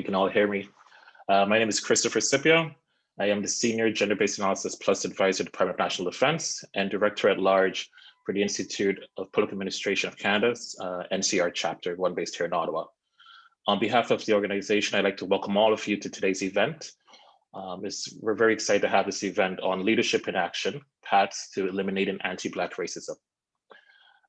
can all hear me. My name is Christopher Scipio. I am the Senior Gender-Based Analysis Plus Advisor, Department of National Defense, and Director at Large for the Institute of Public Administration of Canada's NCR chapter, one based here in Ottawa. On behalf of the organization, I'd like to welcome all of you to today's event. We're very excited to have this event on leadership in action, paths to eliminating anti-Black racism.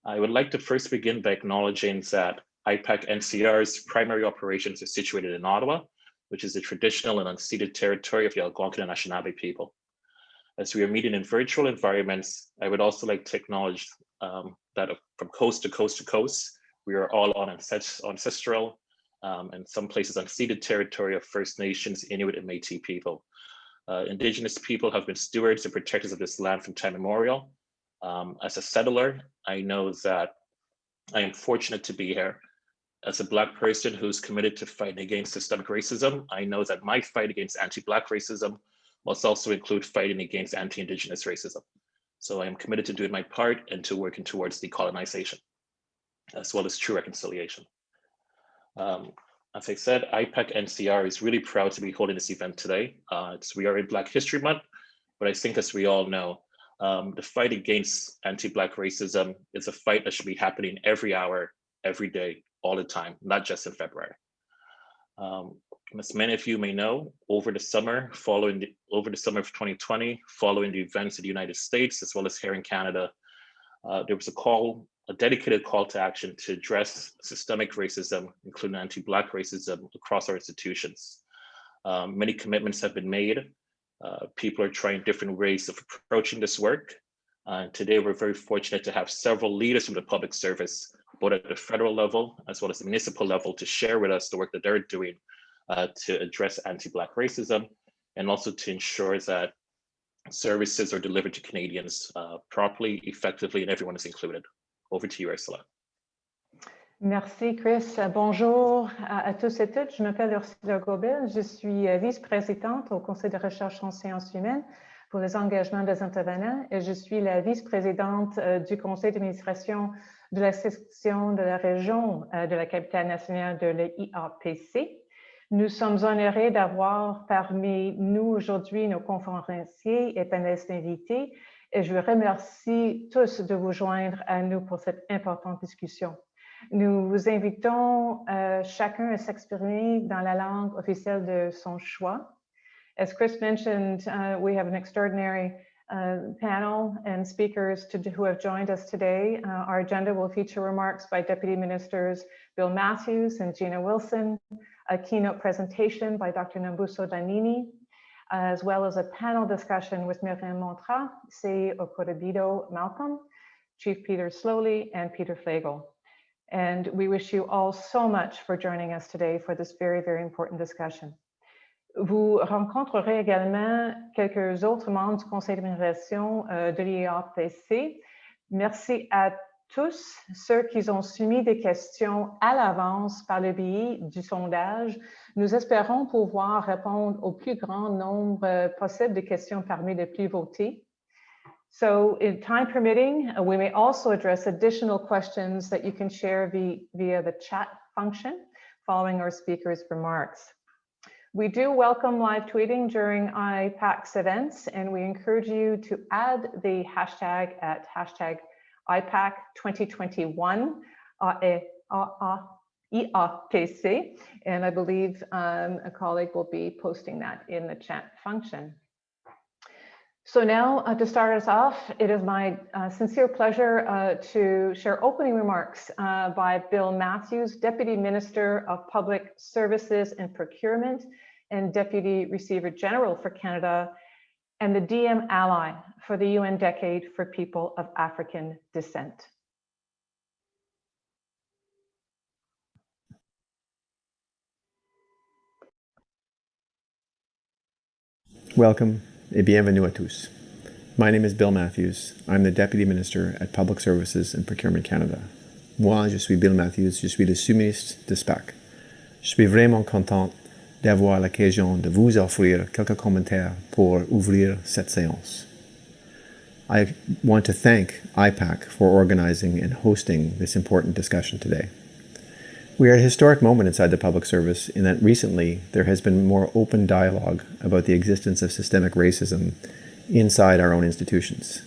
I would like to first begin by acknowledging that IPAC-NCR's primary operations are situated in Ottawa, which is the traditional and unceded territory of the Algonquin and Anishinaabe people. As we are meeting in virtual environments, I would also like to acknowledge that from coast to coast to coast, we are all on ancestral and some places unceded territory of First Nations, Inuit, and Métis people. Indigenous people have been stewards and protectors of this land from time immemorial. As a settler, I know that I am fortunate to be here. As a Black person who's committed to fighting against systemic racism, I know that my fight against anti-Black racism must also include fighting against anti-Indigenous racism. So I am committed to doing my part and to working towards decolonization, as well as true reconciliation. As I said, IPAC-NCR is really proud to be holding this event today. We are in Black History Month, but I think as we all know, the fight against anti-Black racism is a fight that should be happening every hour, every day, all the time, not just in February. As many of you may know, over the summer of 2020, following the events in the United States, as well as here in Canada, there was a dedicated call to action to address systemic racism, including anti-Black racism across our institutions. Many commitments have been made. People are trying different ways of approaching this work. Today, we're very fortunate to have several leaders from the public service, both at the federal level as well as the municipal level, to share with us the work that they're doing to address anti-Black racism, and also to ensure that services are delivered to Canadians properly, effectively, and everyone is included. Over to you, Ursula. Merci, Chris. Bonjour à tous et toutes. Je m'appelle Ursula Gobel. Je suis vice-présidente au Conseil de recherche en sciences humaines pour les engagements des intervenants et je suis la vice-présidente du Conseil d'administration de la section de la région de la capitale nationale de l'IAPC. Nous sommes honorés d'avoir parmi nous aujourd'hui nos conférenciers et panélistes invités et je vous remercie tous de vous joindre à nous pour cette importante discussion. Nous vous invitons chacun à s'exprimer dans la langue officielle de son choix. As Chris mentioned, we have an extraordinary panel and speakers who have joined us today. Our agenda will feature remarks by Deputy Ministers Bill Matthews and Gina Wilson, a keynote presentation by Dr. Nambuso Danini, as well as a panel discussion with Myriam Montra, C. Okorabido Malcolm, Chief Peter Slowly, and Peter Flegel. And we wish you all so much for joining us today for this very, very important discussion. Vous rencontrerez également quelques autres membres du conseil d'administration de l'IAPC. Merci à tous ceux qui ont soumis des questions à l'avance par le biais du sondage. Nous espérons pouvoir répondre au plus grand nombre possible de questions parmi les plus votées. So, in time permitting, we may also address additional questions that you can share via the chat function following our speakers' remarks. We do welcome live tweeting during IPAC's events, and we encourage you to add the hashtag at hashtag IPAC 2021 IAPC, and I believe a colleague will be posting that in the chat function. So now to start us off, it is my sincere pleasure to share opening remarks by Bill Matthews, Deputy Minister of Public Services and Procurement and Deputy Receiver General for Canada and the DM Ally for the UN Decade for People of African Descent. Welcome et bienvenue à tous. My name is Bill Matthews. I'm the Deputy Minister at Public Services and Procurement Canada. Moi, je suis Bill Matthews, je suis le sous-ministre de SPAC. Je suis vraiment content d'avoir l'occasion de vous offrir quelques commentaires pour ouvrir cette séance. I want to thank IPAC for organizing and hosting this important discussion today. We are at a historic moment inside the public service in that recently there has been more open dialogue about the existence of systemic racism inside our own institutions.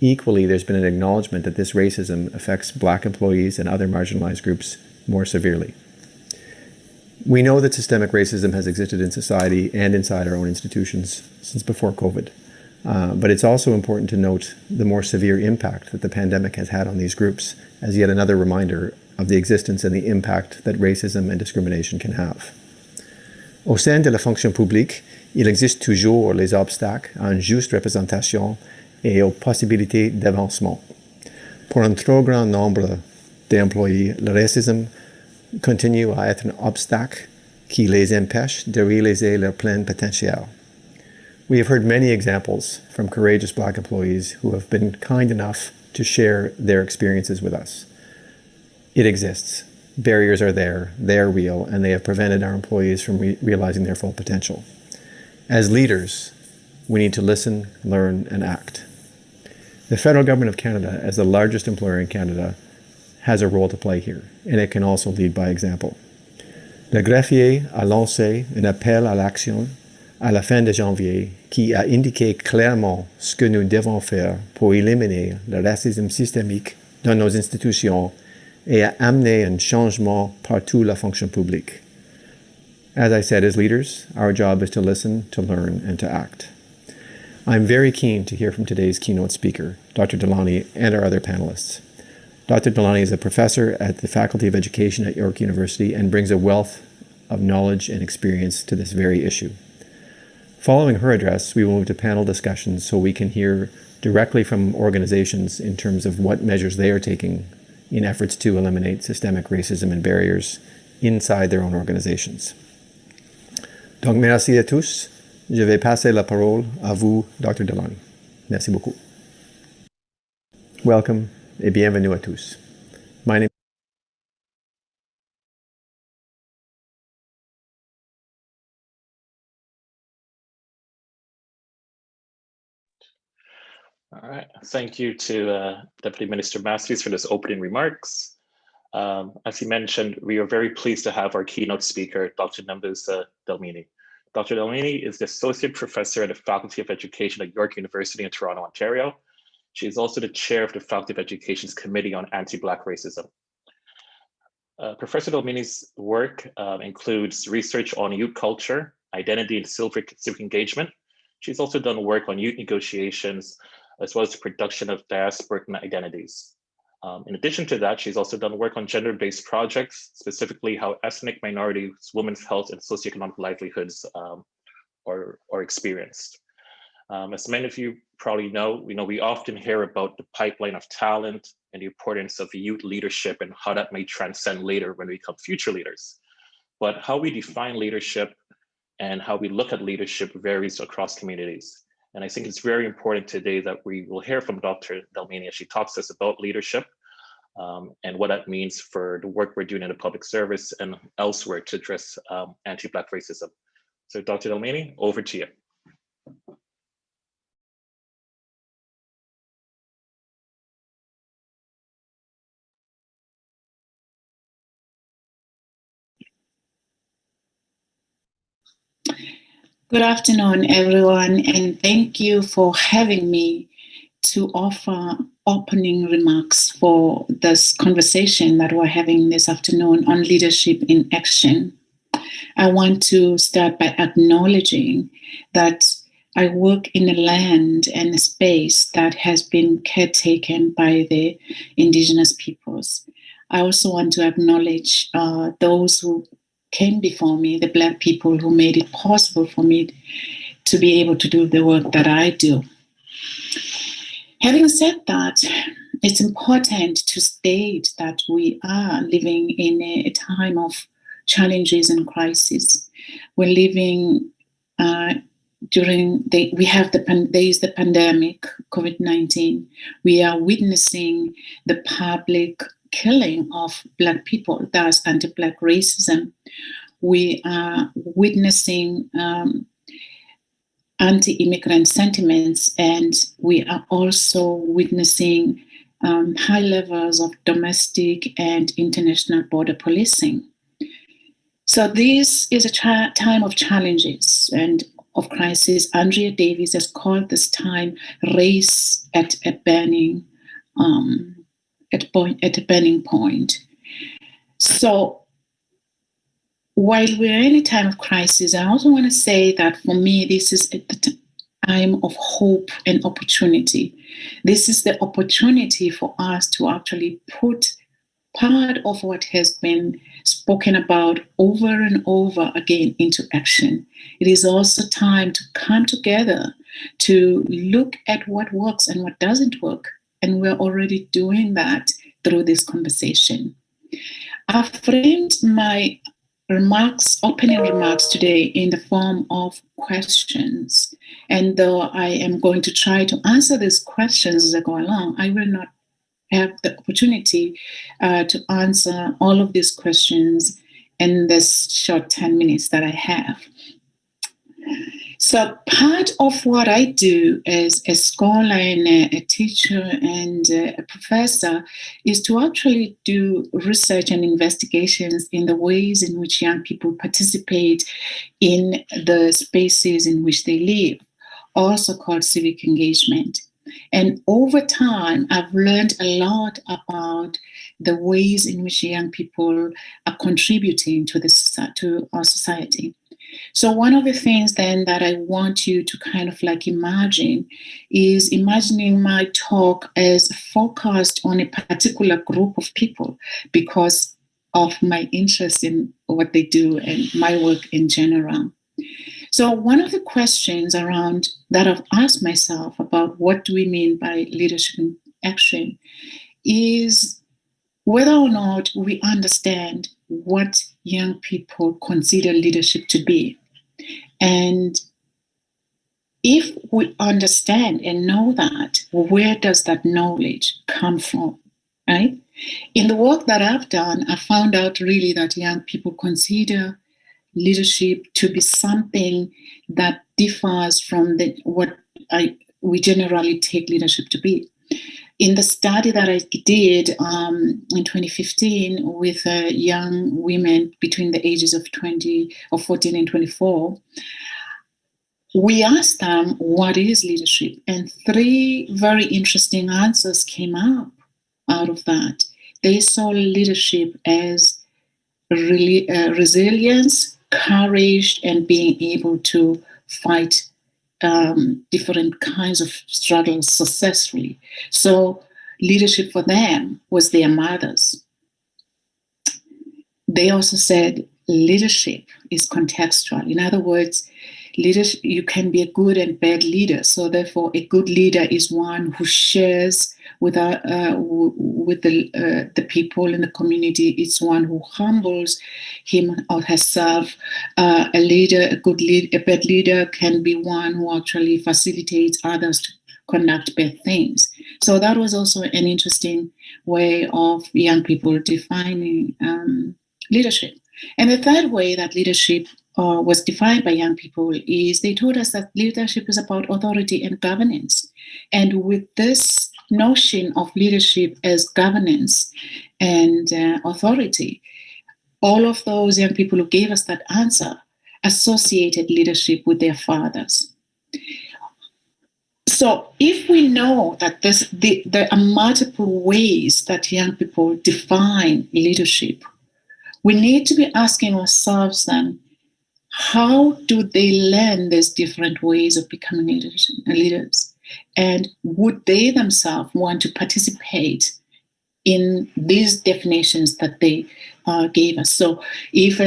Equally, there's been an acknowledgement that this racism affects Black employees and other marginalized groups more severely. We know that systemic racism has existed in society and inside our own institutions since before COVID. But it's also important to note the more severe impact that the pandemic has had on these groups as yet another reminder of the existence and the impact that racism and discrimination can have. Au sein de la fonction publique, il existe toujours les obstacles à une juste représentation et aux possibilités d'avancement. Pour un trop grand nombre d'employés, le racisme continue à être un obstacle qui les empêche de réaliser leur plein potentiel. We have heard many examples from courageous Black employees who have been kind enough to share their experiences with us. It exists. Barriers are there, they're real, and they have prevented our employees from realizing their full potential. As leaders, we need to listen, learn, and act. The federal government of Canada, as the largest employer in Canada, has a role to play here, and it can also lead by example. Le greffier a lancé un appel à l'action à la fin de janvier qui a indiqué clairement ce que nous devons faire pour éliminer le racisme systémique dans nos institutions et à amener un changement partout la fonction publique. As I said, as leaders, our job is to listen, to learn, and to act. I'm very keen to hear from today's keynote speaker, Dr. Delaney, and our other panelists. Dr. Delaney is a professor at the Faculty of Education at York University and brings a wealth of knowledge and experience to this very issue. Following her address, we will move to panel discussions so we can hear directly from organizations in terms of what measures they are taking in efforts to eliminate systemic racism and barriers inside their own organizations. Donc, merci à tous. Je vais passer la parole à vous, Dr. Delaney. Merci beaucoup. Welcome et bienvenue à tous. My name All right, thank you to Deputy Minister Matthews for this opening remarks. As he mentioned, we are very pleased to have our keynote speaker, Dr. Nembusa Delmini. Dr. Delmini is the Associate Professor at the Faculty of Education at York University in Toronto, Ontario. She is also the Chair of the Faculty of Education's Committee on Anti-Black Racism. Professor Delmini's work includes research on youth culture, identity, and civic engagement. She's also done work on youth negotiations, as well as the production of diasporic identities. In addition to that, she's also done work on gender-based projects, specifically how ethnic minorities, women's health, and socioeconomic livelihoods are experienced. As many of you probably know, we often hear about the pipeline of talent and the importance of youth leadership and how that may transcend later when we become future leaders. But how we define leadership and how we look at leadership varies across communities. And I think it's very important today that we will hear from Dr. Delmini as she talks to us about leadership and what that means for the work we're doing in the public service and elsewhere to address anti-Black racism. So Dr. Delmini, over to you. Good afternoon, everyone, and thank you for having me to offer opening remarks for this conversation that we're having this afternoon on leadership in action. I want to start by acknowledging that I work in a land and a space that has been caretaken by the Indigenous peoples. I also want to acknowledge those who came before me, the Black people who made it possible for me to be able to do the work that I do. Having said that, it's important to state that we are living in a time of challenges and crisis. We're living there is the pandemic, COVID-19. We are witnessing the public killing of Black people, thus anti-Black racism. We are witnessing anti-immigrant sentiments, and we are also witnessing high levels of domestic and international border policing. So this is a time of challenges and of crisis. Andrea Davies has called this time race at a burning point. So while we're in a time of crisis, I also want to say that for me, this is a time of hope and opportunity. This is the opportunity for us to actually put part of what has been spoken about over and over again into action. It is also time to come together to look at what works and what doesn't work. And we're already doing that through this conversation. I framed my opening remarks today in the form of questions. And though I am going to try to answer these questions as I go along, I will not have the opportunity to answer all of these questions in this short 10 minutes that I have. So part of what I do as a scholar and a teacher and a professor is to actually do research and investigations in the ways in which young people participate in the spaces in which they live, also called civic engagement. And over time, I've learned a lot about the ways in which young people are contributing to our society. So one of the things then that I want you to kind of like imagine is imagining my talk as focused on a particular group of people because of my interest in what they do and my work in general. So one of the questions around that I've asked myself about what do we mean by leadership in action is whether or not we understand what young people consider leadership to be. And if we understand and know that, where does that knowledge come from, right? In the work that I've done, I found out really that young people consider leadership to be something that differs from what we generally take leadership to be. In the study that I did in 2015 with young women between the ages of 14 and 24, we asked them, what is leadership? And 3 very interesting answers came up out of that. They saw leadership as really resilience, courage, and being able to fight different kinds of struggles successfully. So leadership for them was their mothers. They also said leadership is contextual. In other words, leadership, you can be a good and bad leader. So therefore, a good leader is one who shares with the people in the community. It's one who humbles him or herself. A bad leader can be one who actually facilitates others to conduct bad things. So that was also an interesting way of young people defining leadership. And the third way that leadership was defined by young people is they told us that leadership is about authority and governance. And with this notion of leadership as governance and authority, all of those young people who gave us that answer associated leadership with their fathers. So if we know that there are multiple ways that young people define leadership, we need to be asking ourselves then, how do they learn these different ways of becoming leaders? And would they themselves want to participate in these definitions that they gave us? So if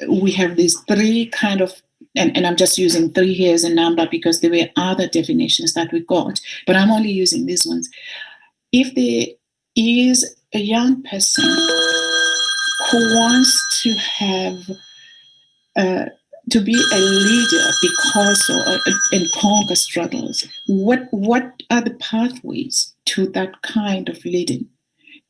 we have these 3 kind of, and I'm just using 3 here as a number because there were other definitions that we got, but I'm only using these ones. If there is a young person who wants to have to be a leader because and conquer struggles, what are the pathways to that kind of leading?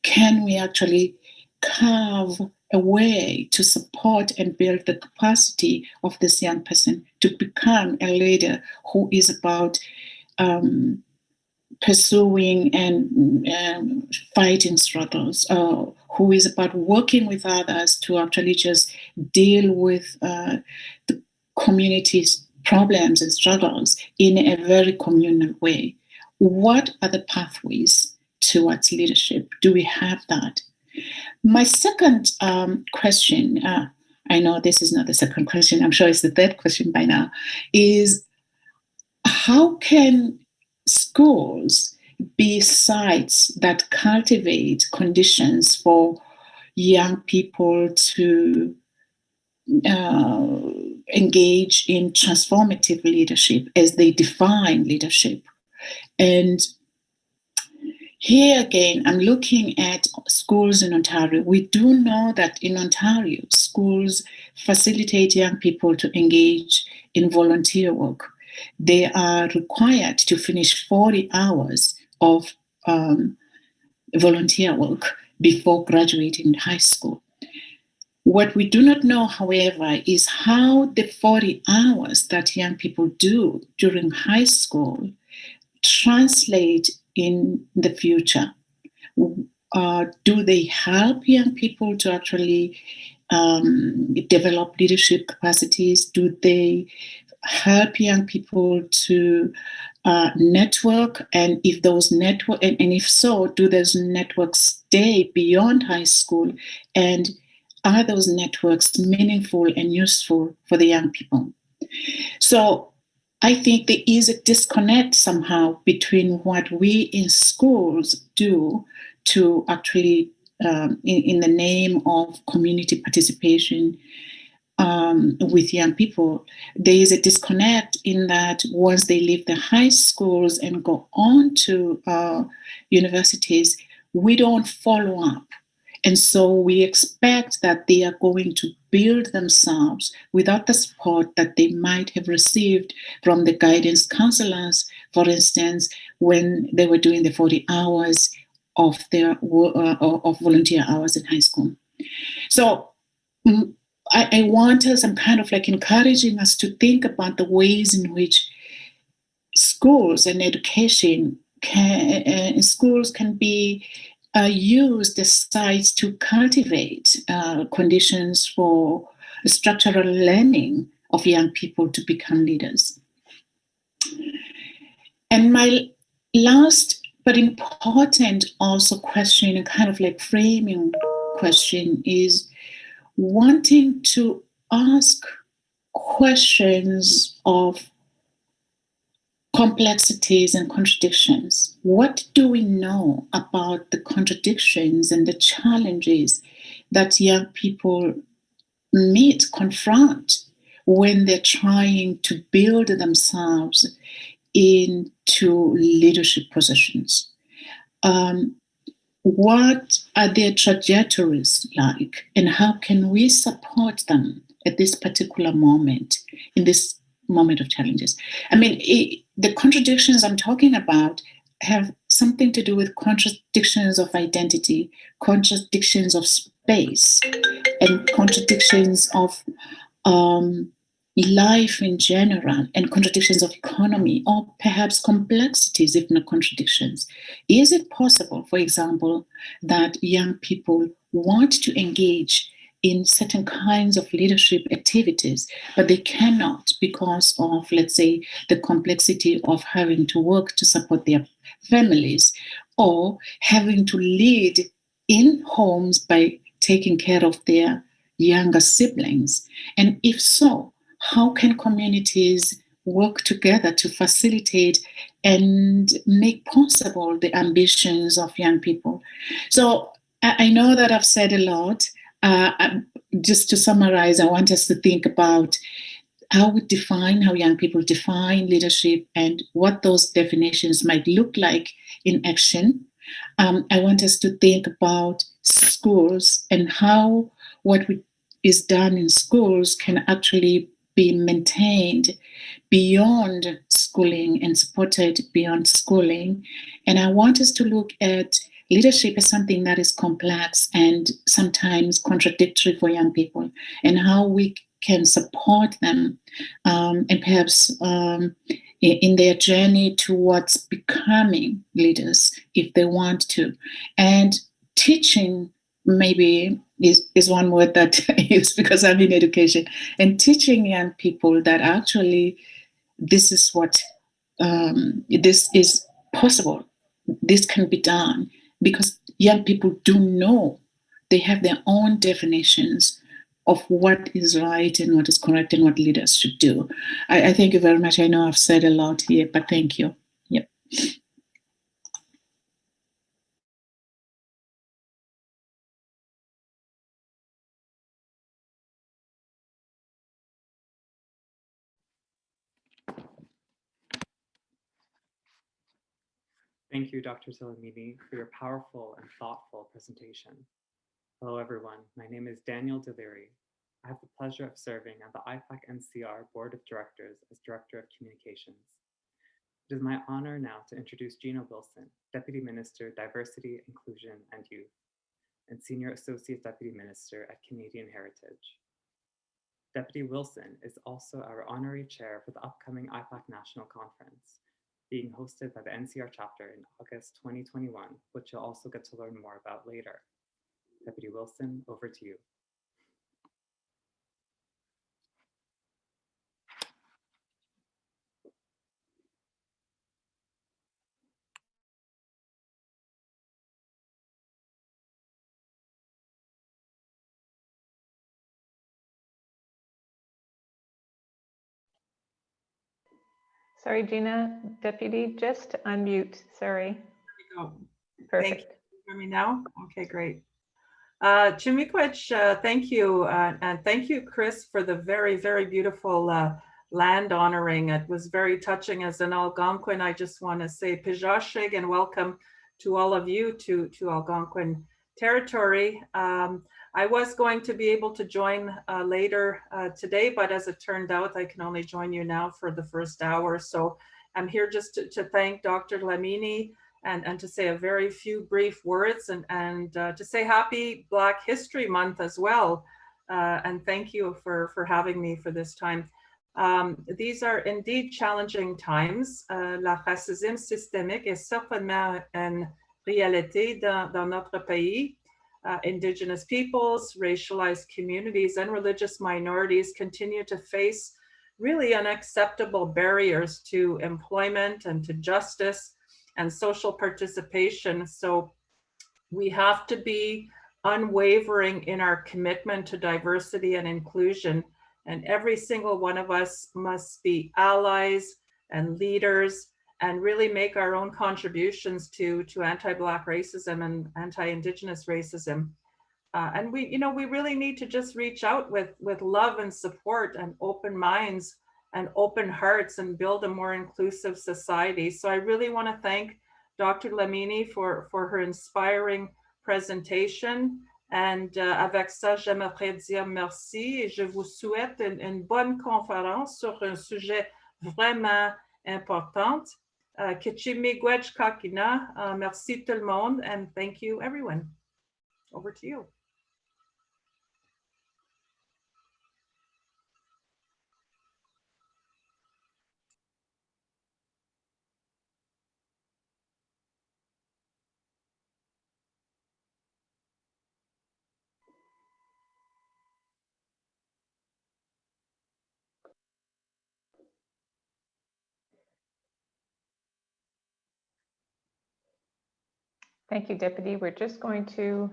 Can we actually carve a way to support and build the capacity of this young person to become a leader who is about pursuing and fighting struggles, who is about working with others to actually just deal with the community's problems and struggles in a very communal way. What are the pathways towards leadership? Do we have that? My second question, I know this is not the second question, I'm sure it's the third question by now, is how can schools be sites that cultivate conditions for young people to engage in transformative leadership as they define leadership? And here again, I'm looking at schools in Ontario. We do know that in Ontario, schools facilitate young people to engage in volunteer work. They are required to finish 40 hours of volunteer work before graduating high school. What we do not know, however, is how the 40 hours that young people do during high school translate in the future. Do they help young people to actually develop leadership capacities? Do they help young people to network? And if those network, and if so, do those networks stay beyond high school? And are those networks meaningful and useful for the young people? So I think there is a disconnect somehow between what we in schools do to actually, in the name of community participation with young people. There is a disconnect in that once they leave the high schools and go on to universities, we don't follow up. And so we expect that they are going to build themselves without the support that they might have received from the guidance counselors, for instance, when they were doing the 40 hours of their of volunteer hours in high school. So I want us, I'm kind of like encouraging us to think about the ways in which schools and education can be used as sites to cultivate conditions for structural learning of young people to become leaders. And my last but important also question, and kind of like framing question, is wanting to ask questions of complexities and contradictions. What do we know about the contradictions and the challenges that young people confront when they're trying to build themselves into leadership positions? What are their trajectories like, and how can we support them at this particular moment, in this moment of challenges? I mean, the contradictions I'm talking about have something to do with contradictions of identity, contradictions of space, and contradictions of life in general, and contradictions of economy, or perhaps complexities, if not contradictions. Is it possible, for example, that young people want to engage in certain kinds of leadership activities, but they cannot because of, let's say, the complexity of having to work to support their families, or having to lead in homes by taking care of their younger siblings? And if so, how can communities work together to facilitate and make possible the ambitions of young people? So I know that I've said a lot. Just to summarize, I want us to think about how young people define leadership and what those definitions might look like in action. I want us to think about schools and how what is done in schools can actually be maintained beyond schooling and supported beyond schooling. And I want us to look at leadership as something that is complex and sometimes contradictory for young people, and how we can support them and perhaps in their journey towards becoming leaders if they want to. And teaching maybe is one word that I use because I'm in education, and teaching young people that actually this is what this is possible, this can be done, because young people do know, they have their own definitions of what is right and what is correct and what leaders should do. I thank you very much. I know I've said a lot here, but thank you. Yep. Thank you, Dr. Salamini, for your powerful and thoughtful presentation. Hello, everyone. My name is Daniel Devery. I have the pleasure of serving on the IPAC-NCR Board of Directors as Director of Communications. It is my honor now to introduce Gina Wilson, Deputy Minister, Diversity, Inclusion, and Youth, and Senior Associate Deputy Minister at Canadian Heritage. Deputy Wilson is also our Honorary Chair for the upcoming IPAC National Conference, being hosted by the NCR chapter in August 2021, which you'll also get to learn more about later. Deputy Wilson, over to you. Sorry, Gina, Deputy, just unmute. Sorry. There we go. Perfect. Thank you. Hear me now? Okay, great. Chimikwich, thank you. And thank you, Chris, for the very, very beautiful land honoring. It was very touching. As an Algonquin, I just want to say Pijashig and welcome to all of you to Algonquin territory. I was going to be able to join later today, but as it turned out, I can only join you now for the first hour. So I'm here just to thank Dr. Lamini and to say a very few brief words and to say happy Black History Month as well. And thank you for having me for this time. These are indeed challenging times. La racisme systémique est certainement une réalité dans notre pays. Indigenous peoples, racialized communities, and religious minorities continue to face really unacceptable barriers to employment and to justice and social participation. So we have to be unwavering in our commitment to diversity and inclusion. And every single one of us must be allies and leaders and really make our own contributions to anti-Black racism and anti-Indigenous racism. And we really need to just reach out with love and support and open minds and open hearts and build a more inclusive society. So I really want to thank Dr. Lamini for her inspiring presentation. And avec ça, j'aimerais dire merci et je vous souhaite une bonne conférence sur un sujet vraiment important. Kichimigwech Kakina, merci tout le monde, and thank you everyone. Over to you. Thank you, Deputy. We're just going to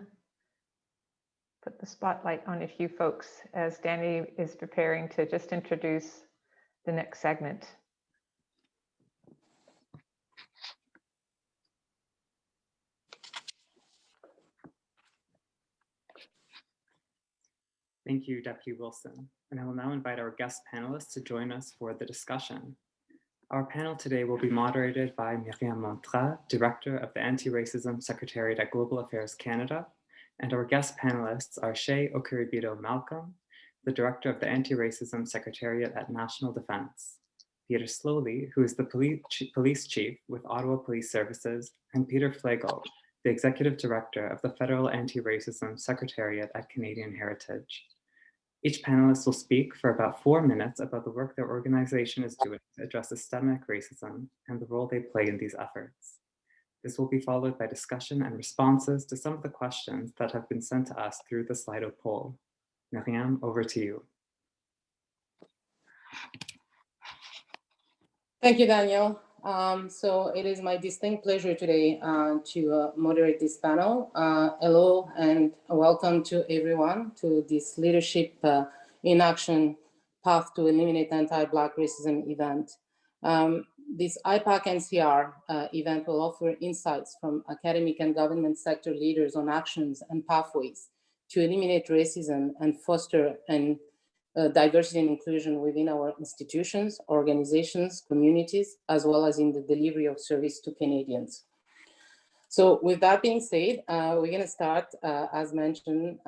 put the spotlight on a few folks as Danny is preparing to just introduce the next segment. Thank you, Deputy Wilson. And I will now invite our guest panelists to join us for the discussion. Our panel today will be moderated by Myriam Montra, Director of the Anti-Racism Secretariat at Global Affairs Canada, and our guest panelists are Shea Okuribido Malcolm, the Director of the Anti-Racism Secretariat at National Defence, Peter Slowly, who is the Police Chief with Ottawa Police Services, and Peter Flegel, the Executive Director of the Federal Anti-Racism Secretariat at Canadian Heritage. Each panelist will speak for about 4 minutes about the work their organization is doing to address systemic racism and the role they play in these efforts. This will be followed by discussion and responses to some of the questions that have been sent to us through the Slido poll. Miriam, over to you. Thank you, Daniel. So it is my distinct pleasure today to moderate this panel. Hello and welcome to everyone to this Leadership in Action Path to Eliminate Anti-Black Racism event. This IPAC-NCR event will offer insights from academic and government sector leaders on actions and pathways to eliminate racism and foster diversity and inclusion within our institutions, organizations, communities, as well as in the delivery of service to Canadians. So with that being said, we're gonna start, as mentioned,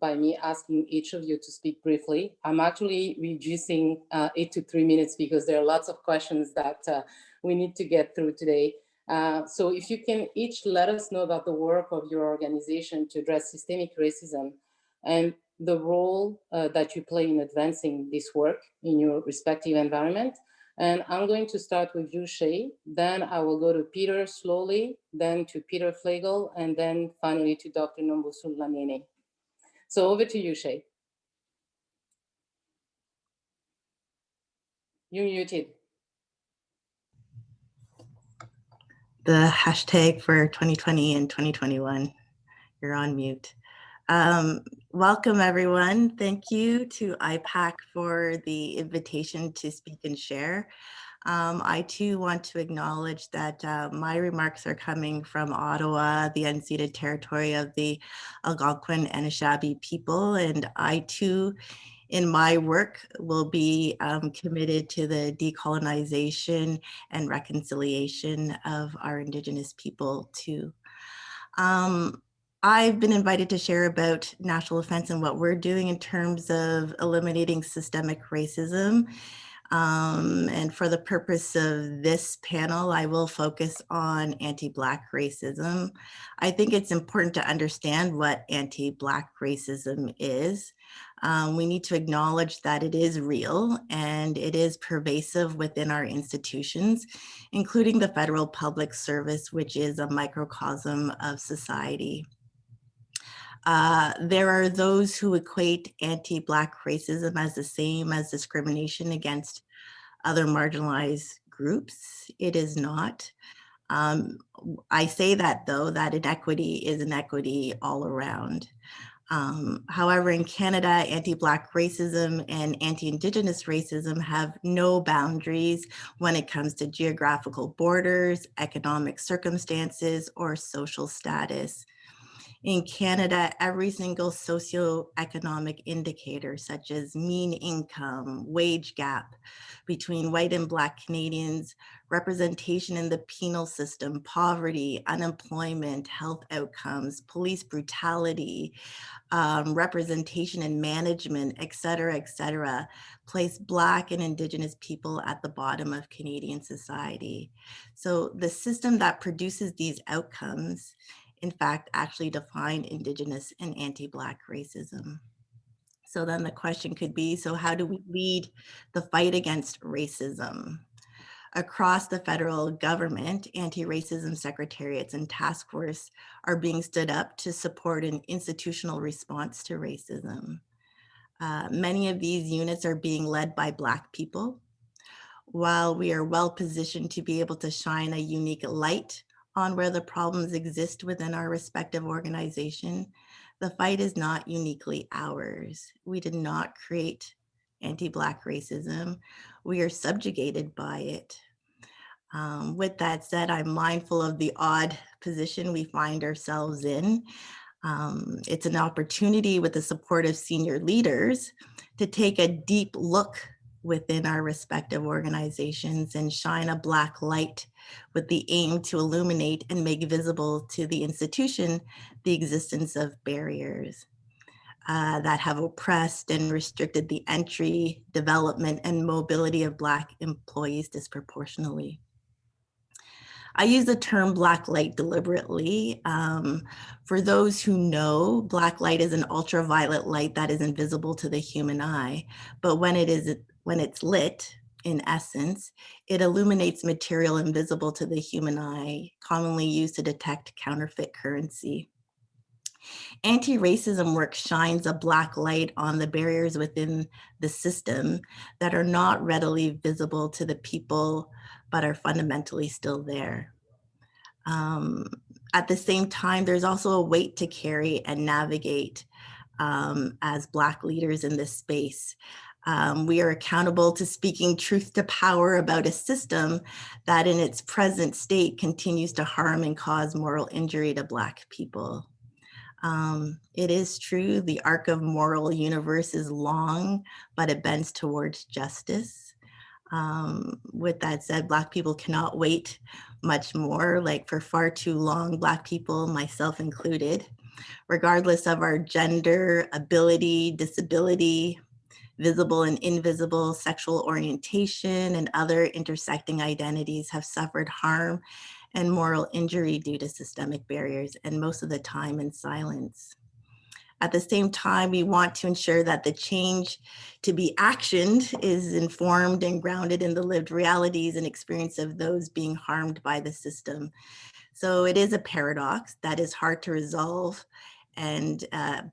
by me asking each of you to speak briefly. I'm actually reducing it to 3 minutes because there are lots of questions that we need to get through today. So if you can each let us know about the work of your organization to address systemic racism and the role that you play in advancing this work in your respective environment. And I'm going to start with you, Shay. Then I will go to Peter slowly, then to Peter Flagel, and then finally to Dr. Nombusu Lamine. So over to you, Shay. You're muted. The hashtag for 2020 and 2021, you're on mute. Welcome everyone. Thank you to IPAC for the invitation to speak and share. I too want to acknowledge that my remarks are coming from Ottawa, the unceded territory of the Algonquin and Anishinaabe people, and I too, in my work, will be committed to the decolonization and reconciliation of our Indigenous people too. I've been invited to share about National Defense and what we're doing in terms of eliminating systemic racism. And for the purpose of this panel, I will focus on anti-Black racism. I think it's important to understand what anti-Black racism is. We need to acknowledge that it is real and it is pervasive within our institutions, including the federal public service, which is a microcosm of society. There are those who equate anti-Black racism as the same as discrimination against other marginalized groups. It is not. I say that though, that inequity is inequity all around. However, in Canada, anti-Black racism and anti-Indigenous racism have no boundaries when it comes to geographical borders, economic circumstances, or social status. In Canada, every single socioeconomic indicator, such as mean income, wage gap between white and Black Canadians, representation in the penal system, poverty, unemployment, health outcomes, police brutality, representation in management, et cetera, place Black and Indigenous people at the bottom of Canadian society. So the system that produces these outcomes in fact, actually define Indigenous and anti-Black racism. So then the question could be, so how do we lead the fight against racism? Across the federal government, anti-racism secretariats and task force are being stood up to support an institutional response to racism. Many of these units are being led by Black people. While we are well positioned to be able to shine a unique light on where the problems exist within our respective organization, the fight is not uniquely ours. We did not create anti-Black racism. We are subjugated by it. With that said, I'm mindful of the odd position we find ourselves in. It's an opportunity with the support of senior leaders to take a deep look within our respective organizations and shine a Black light with the aim to illuminate and make visible to the institution the existence of barriers that have oppressed and restricted the entry, development, and mobility of Black employees disproportionately. I use the term black light deliberately. For those who know, black light is an ultraviolet light that is invisible to the human eye, but when it's lit, in essence, it illuminates material invisible to the human eye, commonly used to detect counterfeit currency. Anti-racism work shines a black light on the barriers within the system that are not readily visible to the people, but are fundamentally still there. At the same time, there's also a weight to carry and navigate as Black leaders in this space. We are accountable to speaking truth to power about a system that in its present state continues to harm and cause moral injury to Black people. It is true, the arc of moral universe is long, but it bends towards justice. With that said, Black people cannot wait much more, like for far too long, Black people, myself included, regardless of our gender, ability, disability, visible and invisible sexual orientation, and other intersecting identities have suffered harm and moral injury due to systemic barriers, and most of the time in silence. At the same time, we want to ensure that the change to be actioned is informed and grounded in the lived realities and experience of those being harmed by the system. So it is a paradox that is hard to resolve, and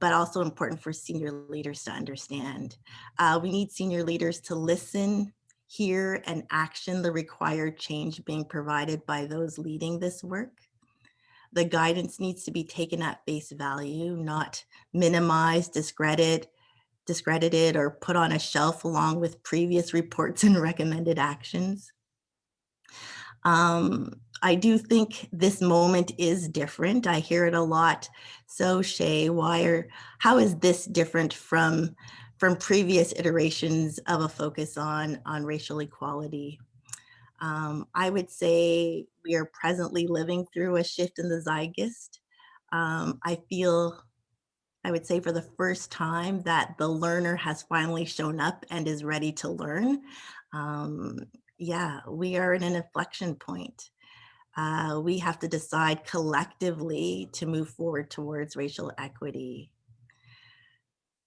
but also important for senior leaders to understand. We need senior leaders to listen, hear, and action the required change being provided by those leading this work. The guidance needs to be taken at face value, not minimized, discredited, or put on a shelf along with previous reports and recommended actions. I do think this moment is different. I hear it a lot. So Shay, how is this different from previous iterations of a focus on racial equality? I would say we are presently living through a shift in the zeitgeist. I would say for the first time that the learner has finally shown up and is ready to learn. Yeah, we are at an inflection point. We have to decide collectively to move forward towards racial equity.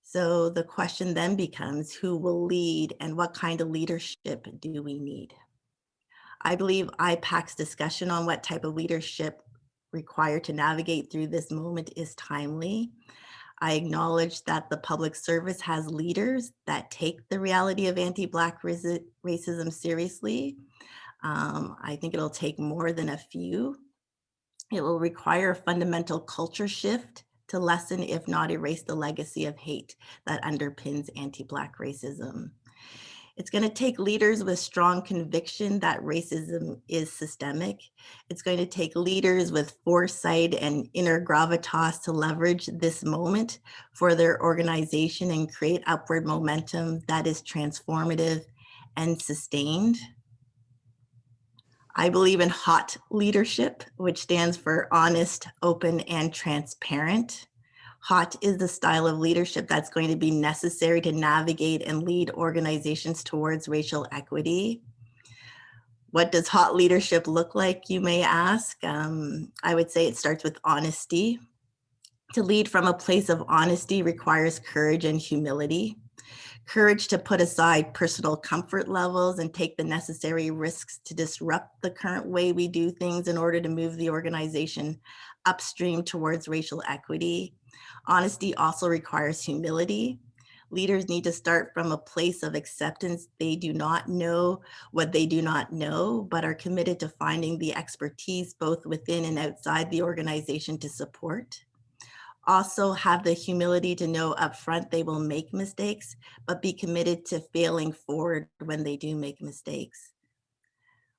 So the question then becomes, who will lead and what kind of leadership do we need? I believe IPAC's discussion on what type of leadership required to navigate through this moment is timely. I acknowledge that the public service has leaders that take the reality of anti-Black racism seriously. I think it'll take more than a few. It will require a fundamental culture shift to lessen, if not erase, the legacy of hate that underpins anti-Black racism. It's going to take leaders with strong conviction that racism is systemic. It's going to take leaders with foresight and inner gravitas to leverage this moment for their organization and create upward momentum that is transformative and sustained. I believe in HOT leadership, which stands for honest, open, and transparent. HOT is the style of leadership that's going to be necessary to navigate and lead organizations towards racial equity. What does HOT leadership look like, you may ask? I would say it starts with honesty. To lead from a place of honesty requires courage and humility. Courage to put aside personal comfort levels and take the necessary risks to disrupt the current way we do things in order to move the organization upstream towards racial equity. Honesty also requires humility. Leaders need to start from a place of acceptance. They do not know what they do not know, but are committed to finding the expertise both within and outside the organization to support. Also have the humility to know upfront they will make mistakes, but be committed to failing forward when they do make mistakes.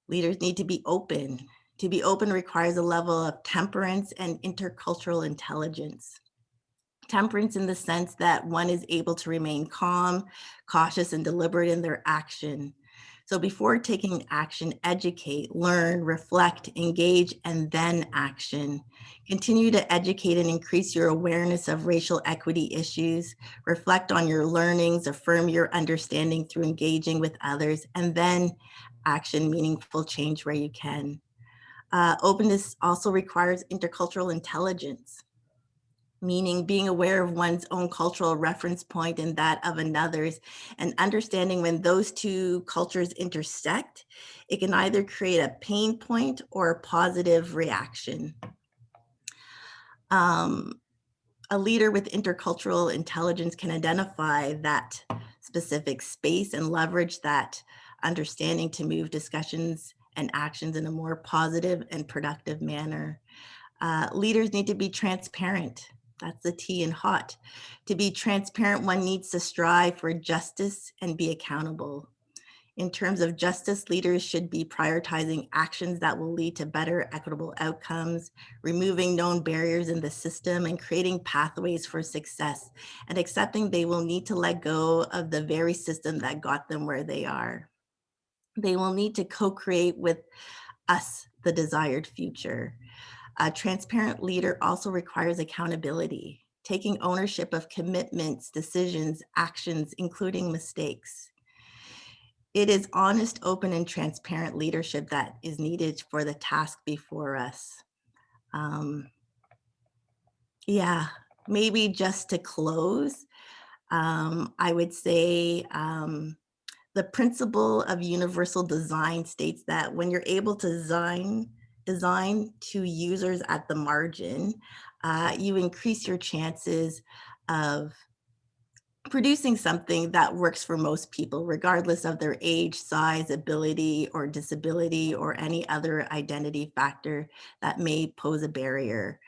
Leaders need to be open. To be open requires a level of temperance and intercultural intelligence. Temperance in the sense that one is able to remain calm, cautious, and deliberate in their action. So before taking action, educate, learn, reflect, engage, and then action. Continue to educate and increase your awareness of racial equity issues. Reflect on your learnings, affirm your understanding through engaging with others, and then action meaningful change where you can. Openness also requires intercultural intelligence, meaning being aware of one's own cultural reference point and that of another's, and understanding when those two cultures intersect, it can either create a pain point or a positive reaction. A leader with intercultural intelligence can identify that specific space and leverage that understanding to move discussions and actions in a more positive and productive manner. Leaders need to be transparent. That's the T in hot. To be transparent, one needs to strive for justice and be accountable. In terms of justice, leaders should be prioritizing actions that will lead to better equitable outcomes, removing known barriers in the system, and creating pathways for success, and accepting they will need to let go of the very system that got them where they are. They will need to co-create with us the desired future. A transparent leader also requires accountability, taking ownership of commitments, decisions, actions, including mistakes. It is honest, open, and transparent leadership that is needed for the task before us. Yeah, maybe just to close, I would say the principle of universal design states that when you're able to design to users at the margin, you increase your chances of producing something that works for most people, regardless of their age, size, ability, or disability, or any other identity factor that may pose a barrier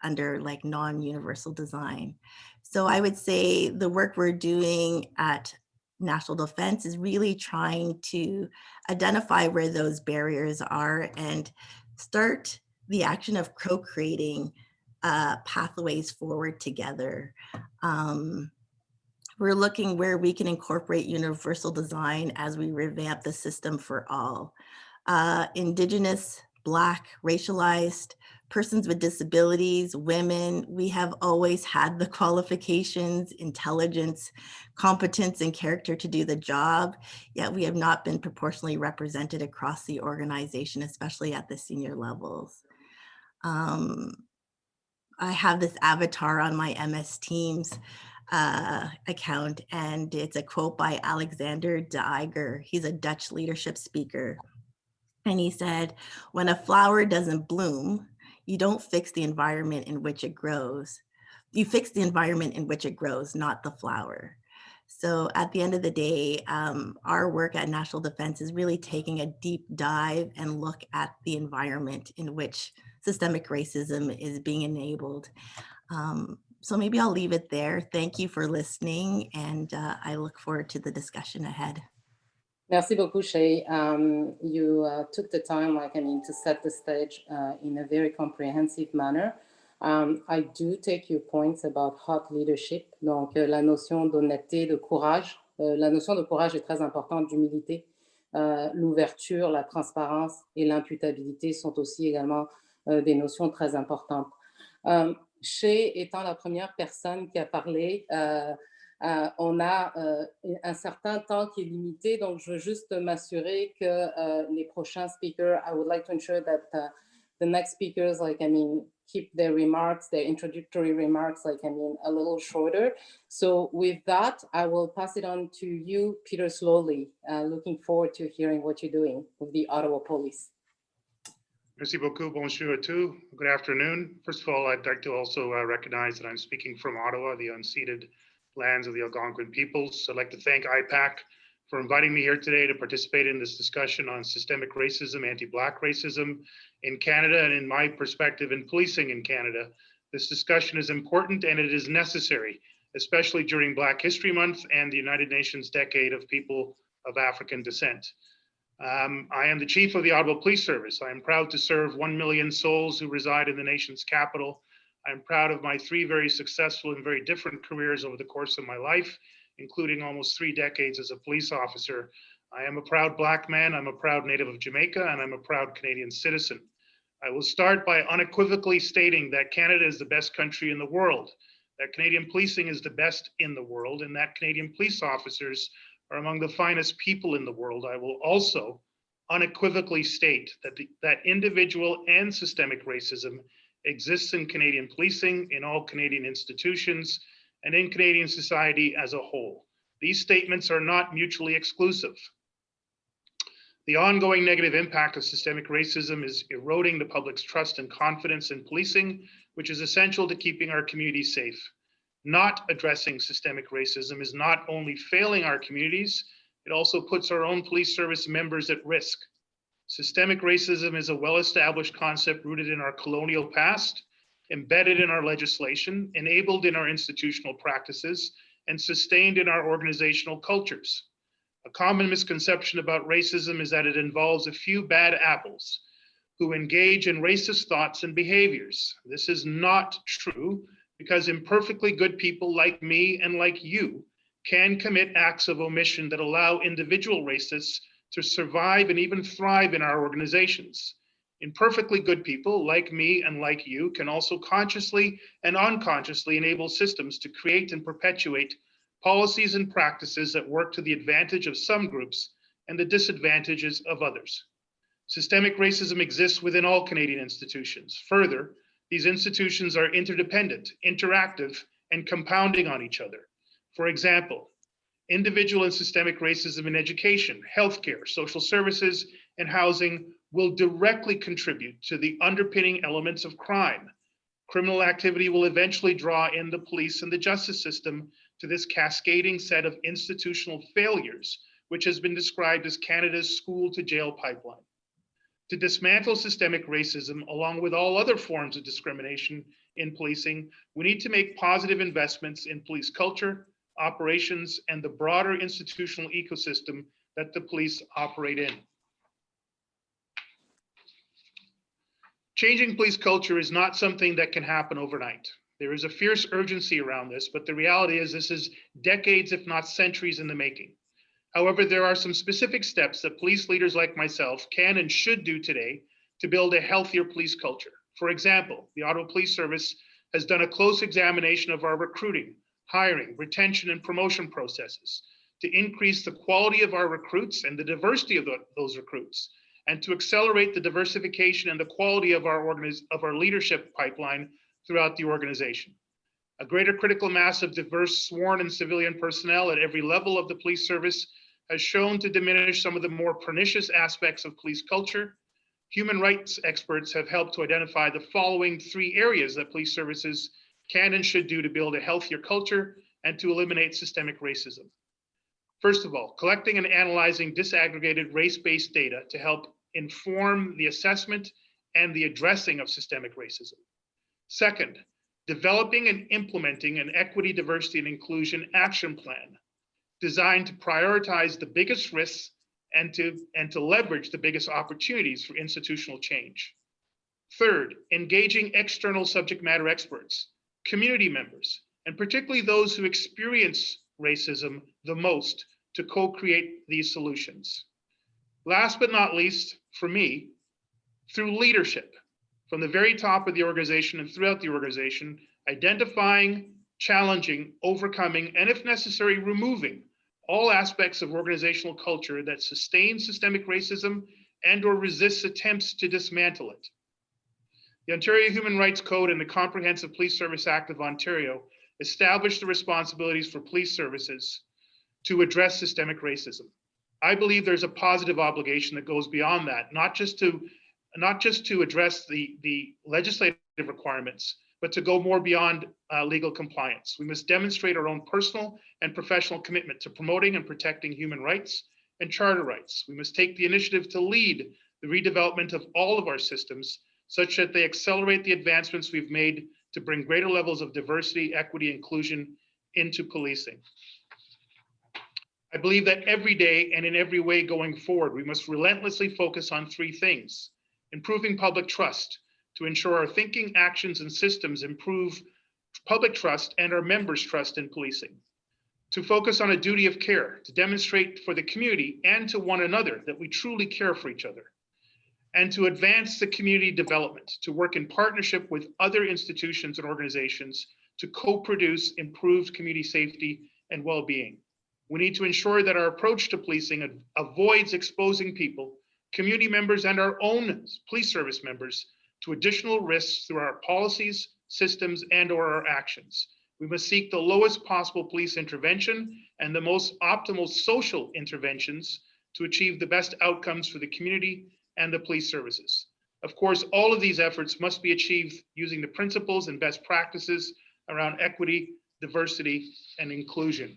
under like non-universal design. So I would say the work we're doing at National Defense is really trying to identify where those barriers are and start the action of co-creating pathways forward together. We're looking where we can incorporate universal design as we revamp the system for all. Indigenous, Black, racialized, persons with disabilities, women, we have always had the qualifications, intelligence, competence, and character to do the job, yet we have not been proportionally represented across the organization, especially at the senior levels. I have this avatar on my MS Teams account, and it's a quote by Alexander de Iger. He's a Dutch leadership speaker. And he said, when a flower doesn't bloom, you don't fix the environment in which it grows. You fix the environment in which it grows, not the flower. So at the end of the day, our work at National Defense is really taking a deep dive and look at the environment in which systemic racism is being enabled. So maybe I'll leave it there. Thank you for listening, and I look forward to the discussion ahead. Merci beaucoup, Shay. You took the time, to set the stage in a very comprehensive manner. I do take your points about hot leadership. Donc, la notion d'honnêteté, de courage. La notion de courage est très importante, d'humilité. L'ouverture, la transparence et l'imputabilité sont aussi également des notions très importantes. Shay étant la première personne qui a parlé, on a un certain temps qui est limité, donc je veux juste m'assurer que les prochains speakers, I would like to ensure that the next speakers, keep their remarks, their introductory remarks, a little shorter. So with that, I will pass it on to you, Peter Slowly. Looking forward to hearing what you're doing with the Ottawa Police. Merci beaucoup, bonjour à tous. Good afternoon. First of all, I'd like to also recognize that I'm speaking from Ottawa, the unceded lands of the Algonquin peoples. I'd like to thank IPAC for inviting me here today to participate in this discussion on systemic racism, anti-Black racism in Canada, and in my perspective in policing in Canada. This discussion is important and it is necessary, especially during Black History Month and the United Nations Decade of People of African Descent. I am the chief of the Ottawa Police Service. I am proud to serve 1 million souls who reside in the nation's capital. I'm proud of my 3 very successful and very different careers over the course of my life, including almost 3 decades as a police officer. I am a proud Black man, I'm a proud native of Jamaica, and I'm a proud Canadian citizen. I will start by unequivocally stating that Canada is the best country in the world, that Canadian policing is the best in the world, and that Canadian police officers are among the finest people in the world. I will also unequivocally state that individual and systemic racism exists in Canadian policing, in all Canadian institutions, and in Canadian society as a whole. These statements are not mutually exclusive. The ongoing negative impact of systemic racism is eroding the public's trust and confidence in policing, which is essential to keeping our communities safe. Not addressing systemic racism is not only failing our communities, it also puts our own police service members at risk. Systemic racism is a well-established concept rooted in our colonial past, embedded in our legislation, enabled in our institutional practices, and sustained in our organizational cultures. A common misconception about racism is that it involves a few bad apples who engage in racist thoughts and behaviors. This is not true, because imperfectly good people like me and like you can commit acts of omission that allow individual racists to survive and even thrive in our organizations. Imperfectly good people like me and like you can also consciously and unconsciously enable systems to create and perpetuate policies and practices that work to the advantage of some groups and the disadvantages of others. Systemic racism exists within all Canadian institutions. Further, these institutions are interdependent, interactive, and compounding on each other. For example, individual and systemic racism in education, healthcare, social services, and housing will directly contribute to the underpinning elements of crime. Criminal activity will eventually draw in the police and the justice system to this cascading set of institutional failures, which has been described as Canada's school to jail pipeline. To dismantle systemic racism, along with all other forms of discrimination in policing, we need to make positive investments in police culture, operations, and the broader institutional ecosystem that the police operate in. Changing police culture is not something that can happen overnight. There is a fierce urgency around this, but the reality is this is decades, if not centuries, in the making. However, there are some specific steps that police leaders like myself can and should do today to build a healthier police culture. For example, the Ottawa Police Service has done a close examination of our recruiting, hiring, retention, and promotion processes to increase the quality of our recruits and the diversity of those recruits, and to accelerate the diversification and the quality of our leadership pipeline throughout the organization. A greater critical mass of diverse sworn and civilian personnel at every level of the police service has shown to diminish some of the more pernicious aspects of police culture. Human rights experts have helped to identify the following 3 areas that police services can and should do to build a healthier culture and to eliminate systemic racism. First of all, collecting and analyzing disaggregated race-based data to help inform the assessment and the addressing of systemic racism. Second, developing and implementing an equity, diversity, and inclusion action plan designed to prioritize the biggest risks and to leverage the biggest opportunities for institutional change. Third, engaging external subject matter experts, community members, and particularly those who experience racism the most to co-create these solutions. Last but not least, for me, through leadership, from the very top of the organization and throughout the organization, identifying, challenging, overcoming, and if necessary, removing all aspects of organizational culture that sustain systemic racism and or resists attempts to dismantle it. The Ontario Human Rights Code and the Comprehensive Police Service Act of Ontario establish the responsibilities for police services to address systemic racism. I believe there's a positive obligation that goes beyond that, not just to address the legislative requirements, but to go more beyond legal compliance. We must demonstrate our own personal and professional commitment to promoting and protecting human rights and charter rights. We must take the initiative to lead the redevelopment of all of our systems such that they accelerate the advancements we've made to bring greater levels of diversity, equity, inclusion into policing. I believe that every day and in every way going forward, we must relentlessly focus on 3 things: improving public trust, to ensure our thinking, actions, and systems improve public trust and our members' trust in policing. To focus on a duty of care, to demonstrate for the community and to one another that we truly care for each other. And to advance the community development, to work in partnership with other institutions and organizations to co-produce improved community safety and well-being. We need to ensure that our approach to policing avoids exposing people, community members, and our own police service members to additional risks through our policies, systems, and/or our actions. We must seek the lowest possible police intervention and the most optimal social interventions to achieve the best outcomes for the community and the police services. Of course, all of these efforts must be achieved using the principles and best practices around equity, diversity, and inclusion.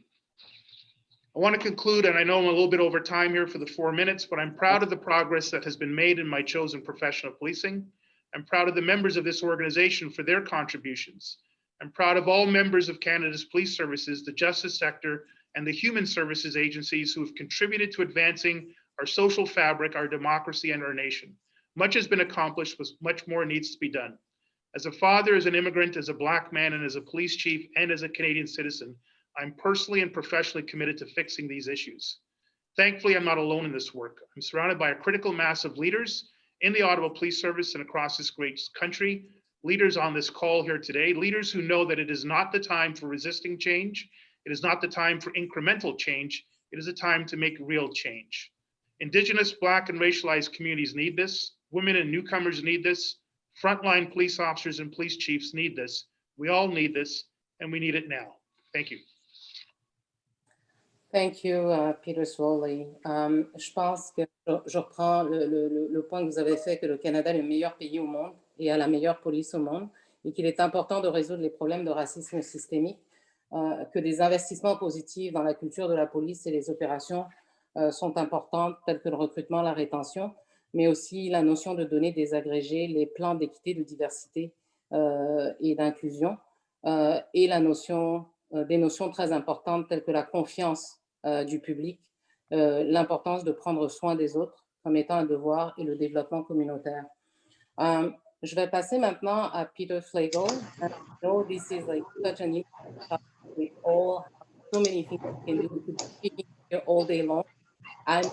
I want to conclude, and I know I'm a little bit over time here for the 4 minutes, but I'm proud of the progress that has been made in my chosen profession of policing. I'm proud of the members of this organization for their contributions. I'm proud of all members of Canada's police services, the justice sector, and the human services agencies who have contributed to advancing our social fabric, our democracy, and our nation. Much has been accomplished, but much more needs to be done. As a father, as an immigrant, as a Black man, and as a police chief, and as a Canadian citizen, I'm personally and professionally committed to fixing these issues. Thankfully, I'm not alone in this work. I'm surrounded by a critical mass of leaders in the Ottawa Police Service and across this great country, leaders on this call here today, leaders who know that it is not the time for resisting change. It is not the time for incremental change. It is a time to make real change. Indigenous, Black, and racialized communities need this. Women and newcomers need this. Frontline police officers and police chiefs need this. We all need this, and we need it now. Thank you. Thank you, Peter Swoley. Je pense que je reprends le point que vous avez fait, que le Canada est le meilleur pays au monde et a la meilleure police au monde, et qu'il est important de résoudre les problèmes de racisme systémique, que des investissements positifs dans la culture de la police et les opérations sont importantes, telles que le recrutement, la rétention, mais aussi la notion de données désagrégées, les plans d'équité, de diversité et d'inclusion, et la notion, des notions très importantes telles que la confiance du public, l'importance de prendre soin des autres comme étant un devoir et le développement communautaire. Je vais passer maintenant à Peter Flegel. I know this is like such an important topic. We all have so many things we can do. We could be speaking here all day long. I'm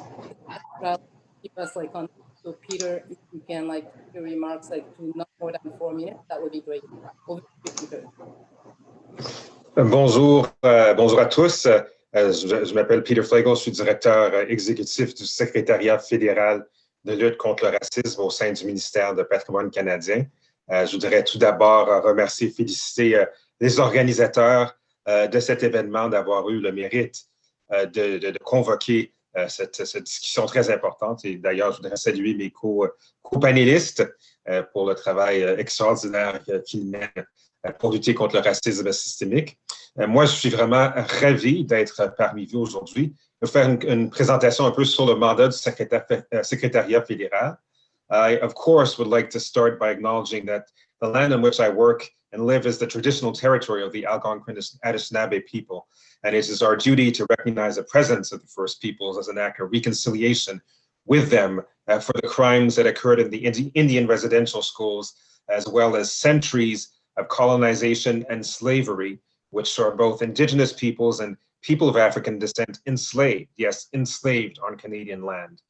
trying to keep us like on. So Peter, if you can like your remarks like to not more than 4 minutes, that would be great. Over to you, Peter. Bonjour, bonjour à tous. Je m'appelle Peter Flegel, je suis directeur exécutif du secrétariat fédéral de lutte contre le racisme au sein du ministère de patrimoine canadien. Je voudrais tout d'abord remercier et féliciter les organisateurs de cet événement d'avoir eu le mérite de convoquer cette discussion très importante. Et d'ailleurs, je voudrais saluer mes co-panélistes pour le travail extraordinaire qu'ils mènent pour lutter contre le racisme systémique. Moi, je suis vraiment ravi d'être parmi vous aujourd'hui. Je vais faire une présentation un peu sur le mandat du secrétariat fédéral. I, of course, would like to start by acknowledging that the land in which I work and live is the traditional territory of the Algonquin-Anishinaabe people, and it is our duty to recognize the presence of the First Peoples as an act of reconciliation with them for the crimes that occurred in the Indian residential schools, as well as centuries of colonization and slavery, which saw both Indigenous peoples and people of African descent enslaved, yes, enslaved on Canadian land.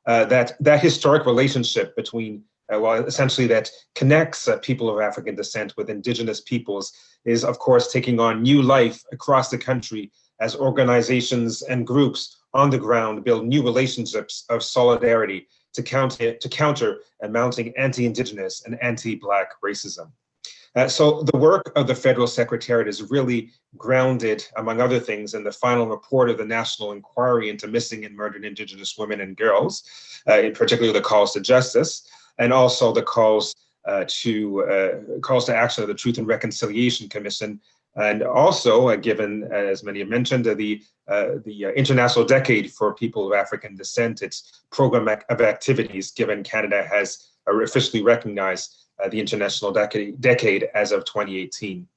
That historic relationship between, well, essentially that connects people of African descent with Indigenous peoples is, of course, taking on new life across the country as organizations and groups on the ground build new relationships of solidarity to counter mounting anti-Indigenous and anti-Black racism. So the work of the Federal Secretariat is really grounded, among other things, in the final report of the National Inquiry into Missing and Murdered Indigenous Women and Girls, in particular the calls to justice, and also the calls to action of the Truth and Reconciliation Commission, and also given, as many have mentioned, the International Decade for People of African Descent, its program of activities, given Canada has officially recognized the International Decade as of 2018.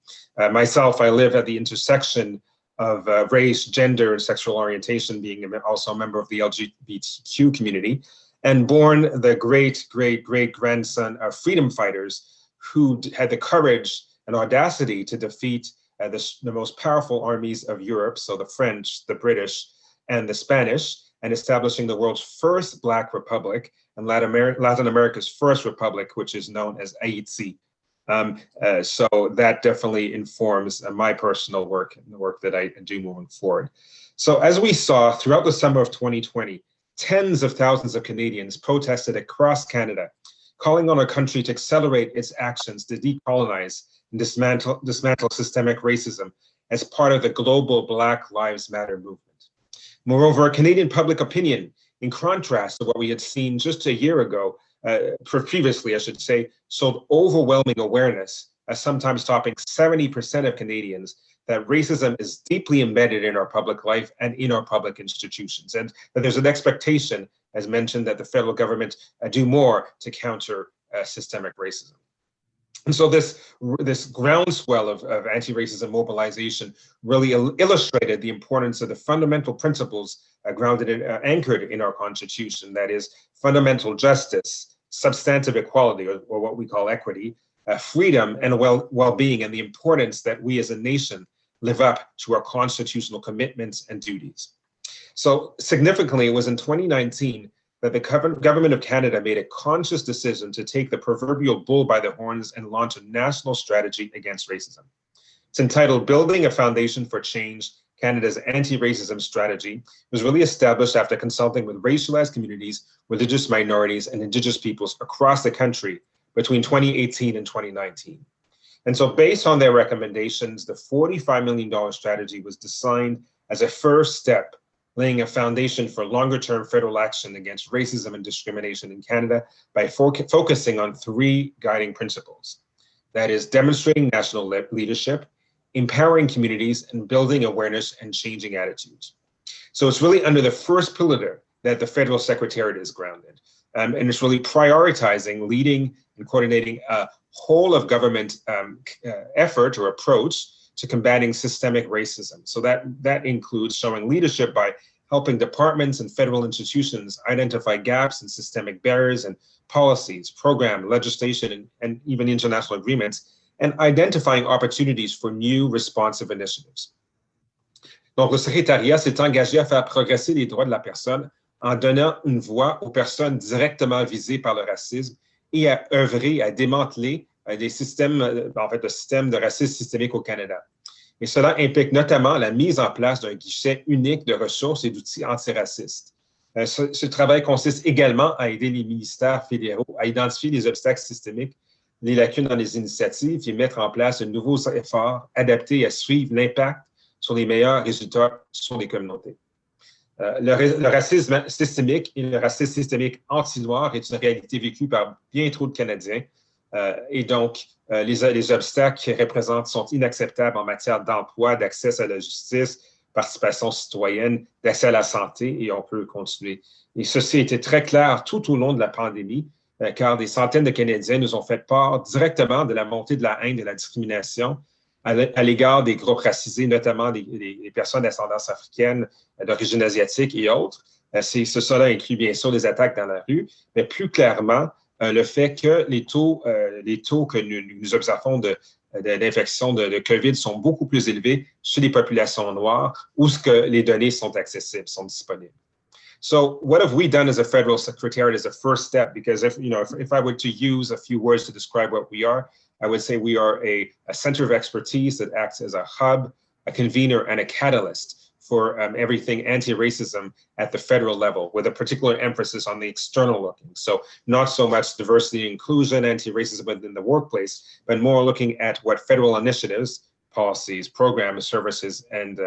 Myself, I live at the intersection of race, gender, and sexual orientation, being also a member of the LGBTQ community, and born the great-great-great-grandson of freedom fighters who had the courage and audacity to defeat the most powerful armies of Europe, so the French, the British, and the Spanish, and establishing the world's first Black republic and Latin America's first republic, which is known as IAPC. So that definitely informs my personal work and the work that I do moving forward. So as we saw throughout the summer of 2020, tens of thousands of Canadians protested across Canada, calling on our country to accelerate its actions to decolonize and dismantle systemic racism as part of the global Black Lives Matter movement. Moreover, Canadian public opinion, in contrast to what we had seen just a year ago, previously, I should say, showed overwhelming awareness, sometimes topping 70% of Canadians, that racism is deeply embedded in our public life and in our public institutions, and that there's an expectation, as mentioned, that the federal government do more to counter systemic racism. And so this groundswell of anti-racism mobilization really illustrated the importance of the fundamental principles anchored in our Constitution, that is fundamental justice, substantive equality, or what we call equity, freedom and well-being, and the importance that we as a nation live up to our constitutional commitments and duties. So significantly, it was in 2019 that the government of Canada made a conscious decision to take the proverbial bull by the horns and launch a national strategy against racism. It's entitled Building a Foundation for Change, Canada's Anti-Racism Strategy. It was really established after consulting with racialized communities, religious minorities, and Indigenous peoples across the country between 2018 and 2019. And so based on their recommendations, the $45 million strategy was designed as a first step, laying a foundation for longer-term federal action against racism and discrimination in Canada by focusing on three guiding principles. That is, demonstrating national leadership, empowering communities, and building awareness and changing attitudes. So it's really under the first pillar that the federal secretariat is grounded. And it's really prioritizing, leading, and coordinating a whole of government effort or approach to combating systemic racism. So that includes showing leadership by helping departments and federal institutions identify gaps in systemic barriers and policies, program, legislation, and even international agreements, and identifying opportunities for new responsive initiatives. Donc, le secrétariat s'est engagé à faire progresser les droits de la personne en donnant une voix aux personnes directement visées par le racisme et à œuvrer à démanteler des systèmes, le système de racisme systémique au Canada. Et cela implique notamment la mise en place d'un guichet unique de ressources et d'outils antiracistes. Ce travail consiste également à aider les ministères fédéraux à identifier les obstacles systémiques, les lacunes dans les initiatives et mettre en place de nouveaux efforts adaptés à suivre l'impact sur les meilleurs résultats sur les communautés. Le racisme systémique et le racisme systémique anti-noir est une réalité vécue par bien trop de Canadiens. Et donc, les obstacles qu'ils représentent sont inacceptables en matière d'emploi, d'accès à la justice, participation citoyenne, d'accès à la santé, et on peut continuer. Et ceci a été très clair tout au long de la pandémie, car des centaines de Canadiens nous ont fait part directement de la montée de la haine et de la discrimination à l'égard des groupes racisés, notamment des personnes d'ascendance africaine, d'origine asiatique et autres. Cela inclut bien sûr les attaques dans la rue, mais plus clairement, le fait que les taux que nous observons d'infection de COVID sont beaucoup plus élevés chez les populations noires où les données sont accessibles, sont disponibles. So what have we done as a federal secretariat as a first step? Because if I were to use a few words to describe what we are, I would say we are a center of expertise that acts as a hub, a convener, and a catalyst for everything anti-racism at the federal level, with a particular emphasis on the external looking. So not so much diversity and inclusion, anti-racism within the workplace, but more looking at what federal initiatives, policies, programs, services, and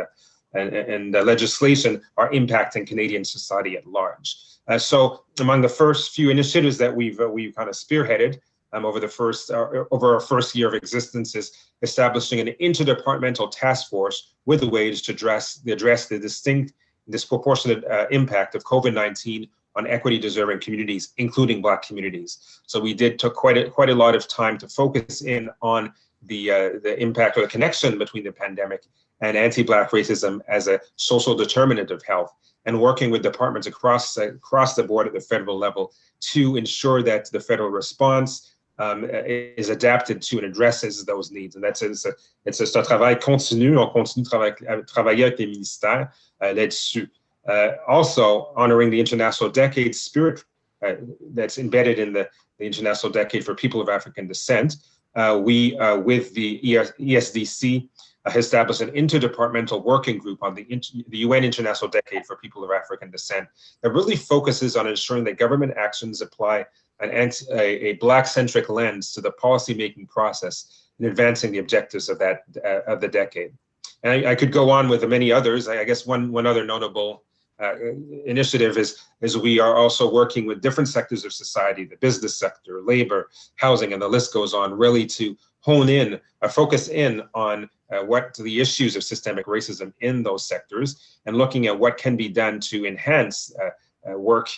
legislation are impacting Canadian society at large. So among the first few initiatives that we've kind of spearheaded over our first year of existence is establishing an interdepartmental task force with the wage to address the distinct, disproportionate impact of COVID-19 on equity-deserving communities, including Black communities. So we took quite a lot of time to focus in on the impact or the connection between the pandemic and anti-Black racism as a social determinant of health, and working with departments across the board at the federal level to ensure that the federal response is adapted to and addresses those needs. And c'est un travail continu. On continue de travailler avec les ministères là-dessus. Also, honoring the International Decade spirit that's embedded in the International Decade for People of African Descent, we, with the ESDC, established an interdepartmental working group on the UN International Decade for People of African Descent that really focuses on ensuring that government actions apply a Black-centric lens to the policy-making process in advancing the objectives of the decade. And I could go on with many others. I guess one other notable initiative is we are also working with different sectors of society, the business sector, labor, housing, and the list goes on, really to hone in, focus in on what the issues of systemic racism in those sectors, and looking at what can be done to enhance work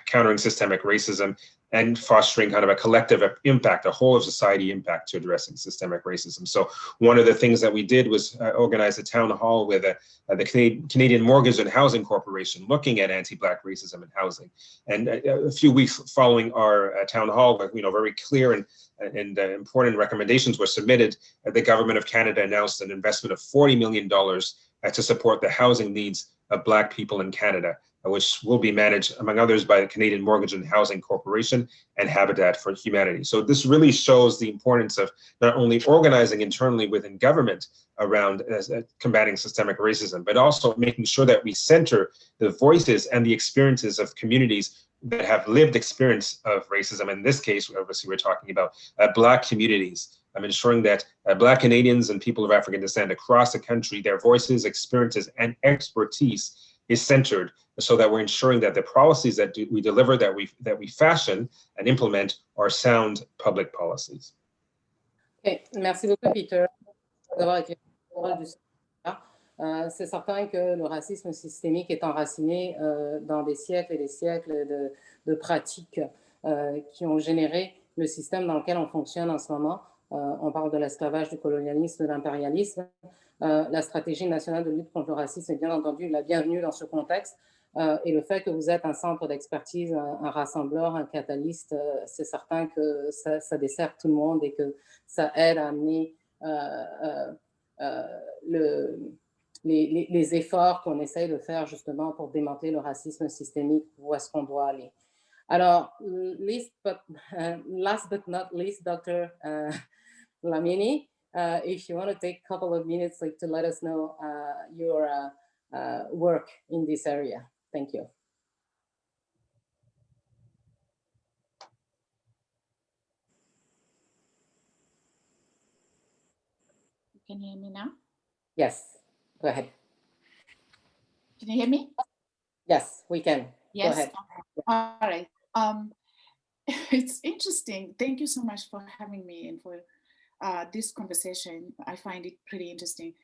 countering systemic racism and fostering kind of a collective impact, a whole of society impact to addressing systemic racism. So one of the things that we did was organize a town hall with the Canadian Mortgage and Housing Corporation, looking at anti-Black racism in housing. And a few weeks following our town hall, very clear and important recommendations were submitted. The government of Canada announced an investment of $40 million to support the housing needs of Black people in Canada, which will be managed, among others, by the Canadian Mortgage and Housing Corporation and Habitat for Humanity. So this really shows the importance of not only organizing internally within government around combating systemic racism, but also making sure that we center the voices and the experiences of communities that have lived experience of racism. In this case, obviously, we're talking about Black communities. I'm ensuring that Black Canadians and people of African descent across the country, their voices, experiences, and expertise is centered, so that we're ensuring that the policies that we deliver, that we fashion and implement, are sound public policies. Okay. Merci beaucoup, Peter, d'avoir éclairé le rôle du secrétariat. C'est certain que le racisme systémique est enraciné dans des siècles et des siècles de pratiques qui ont généré le système dans lequel on fonctionne en ce moment. On parle de l'esclavage, du colonialisme, de l'impérialisme. La stratégie nationale de lutte contre le racisme est bien entendu la bienvenue dans ce contexte. Et le fait que vous êtes un centre d'expertise, un rassembleur, un catalyste, c'est certain que ça dessert tout le monde et que ça aide à amener les efforts qu'on essaye de faire justement pour démanteler le racisme systémique, où est-ce qu'on doit aller. Alors, last but not least, Dr. Lamini, if you want to take a couple of minutes to let us know your work in this area. Thank you. Can you hear me now? Yes, go ahead. Can you hear me? Yes, we can. Yes. Go ahead. All right. It's interesting. Thank you so much for having me and for this conversation. I find it pretty interesting.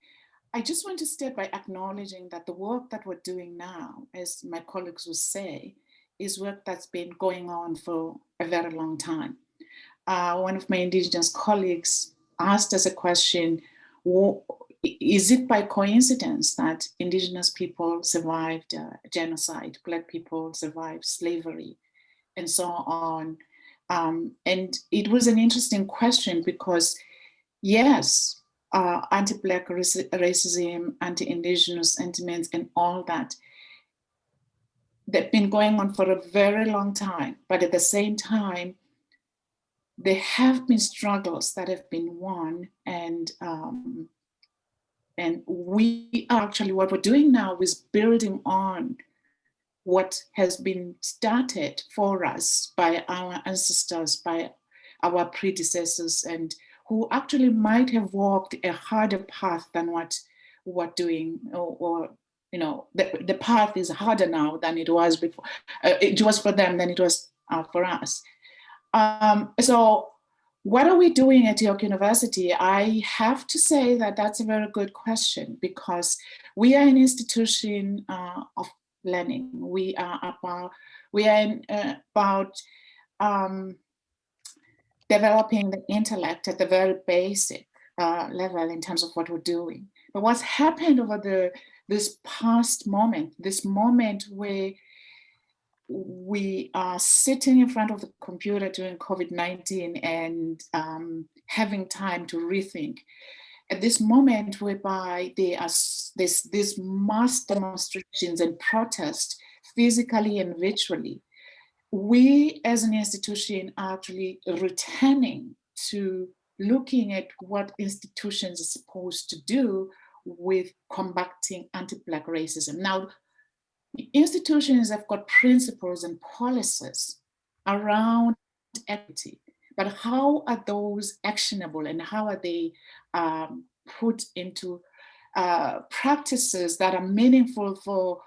I just want to start by acknowledging that the work that we're doing now, as my colleagues will say, is work that's been going on for a very long time. One of my Indigenous colleagues asked us a question, is it by coincidence that Indigenous people survived genocide, Black people survived slavery, and so on? And it was an interesting question because, yes, anti-Black racism, anti-Indigenous sentiments, and all that, they've been going on for a very long time. But at the same time, there have been struggles that have been won, and we actually, what we're doing now is building on what has been started for us by our ancestors, by our predecessors, and who actually might have walked a harder path than what we're doing, or the path is harder now than it was before. It was for them than it was for us. So what are we doing at York University? I have to say that that's a very good question, because we are an institution of learning. We are about developing the intellect at the very basic level in terms of what we're doing. But what's happened over this past moment, this moment where we are sitting in front of the computer during COVID-19 and having time to rethink, at this moment whereby there's mass demonstrations and protests physically and virtually, we as an institution are actually returning to looking at what institutions are supposed to do with combating anti-Black racism. Now, institutions have got principles and policies around equity, but how are those actionable and how are they put into practices that are meaningful for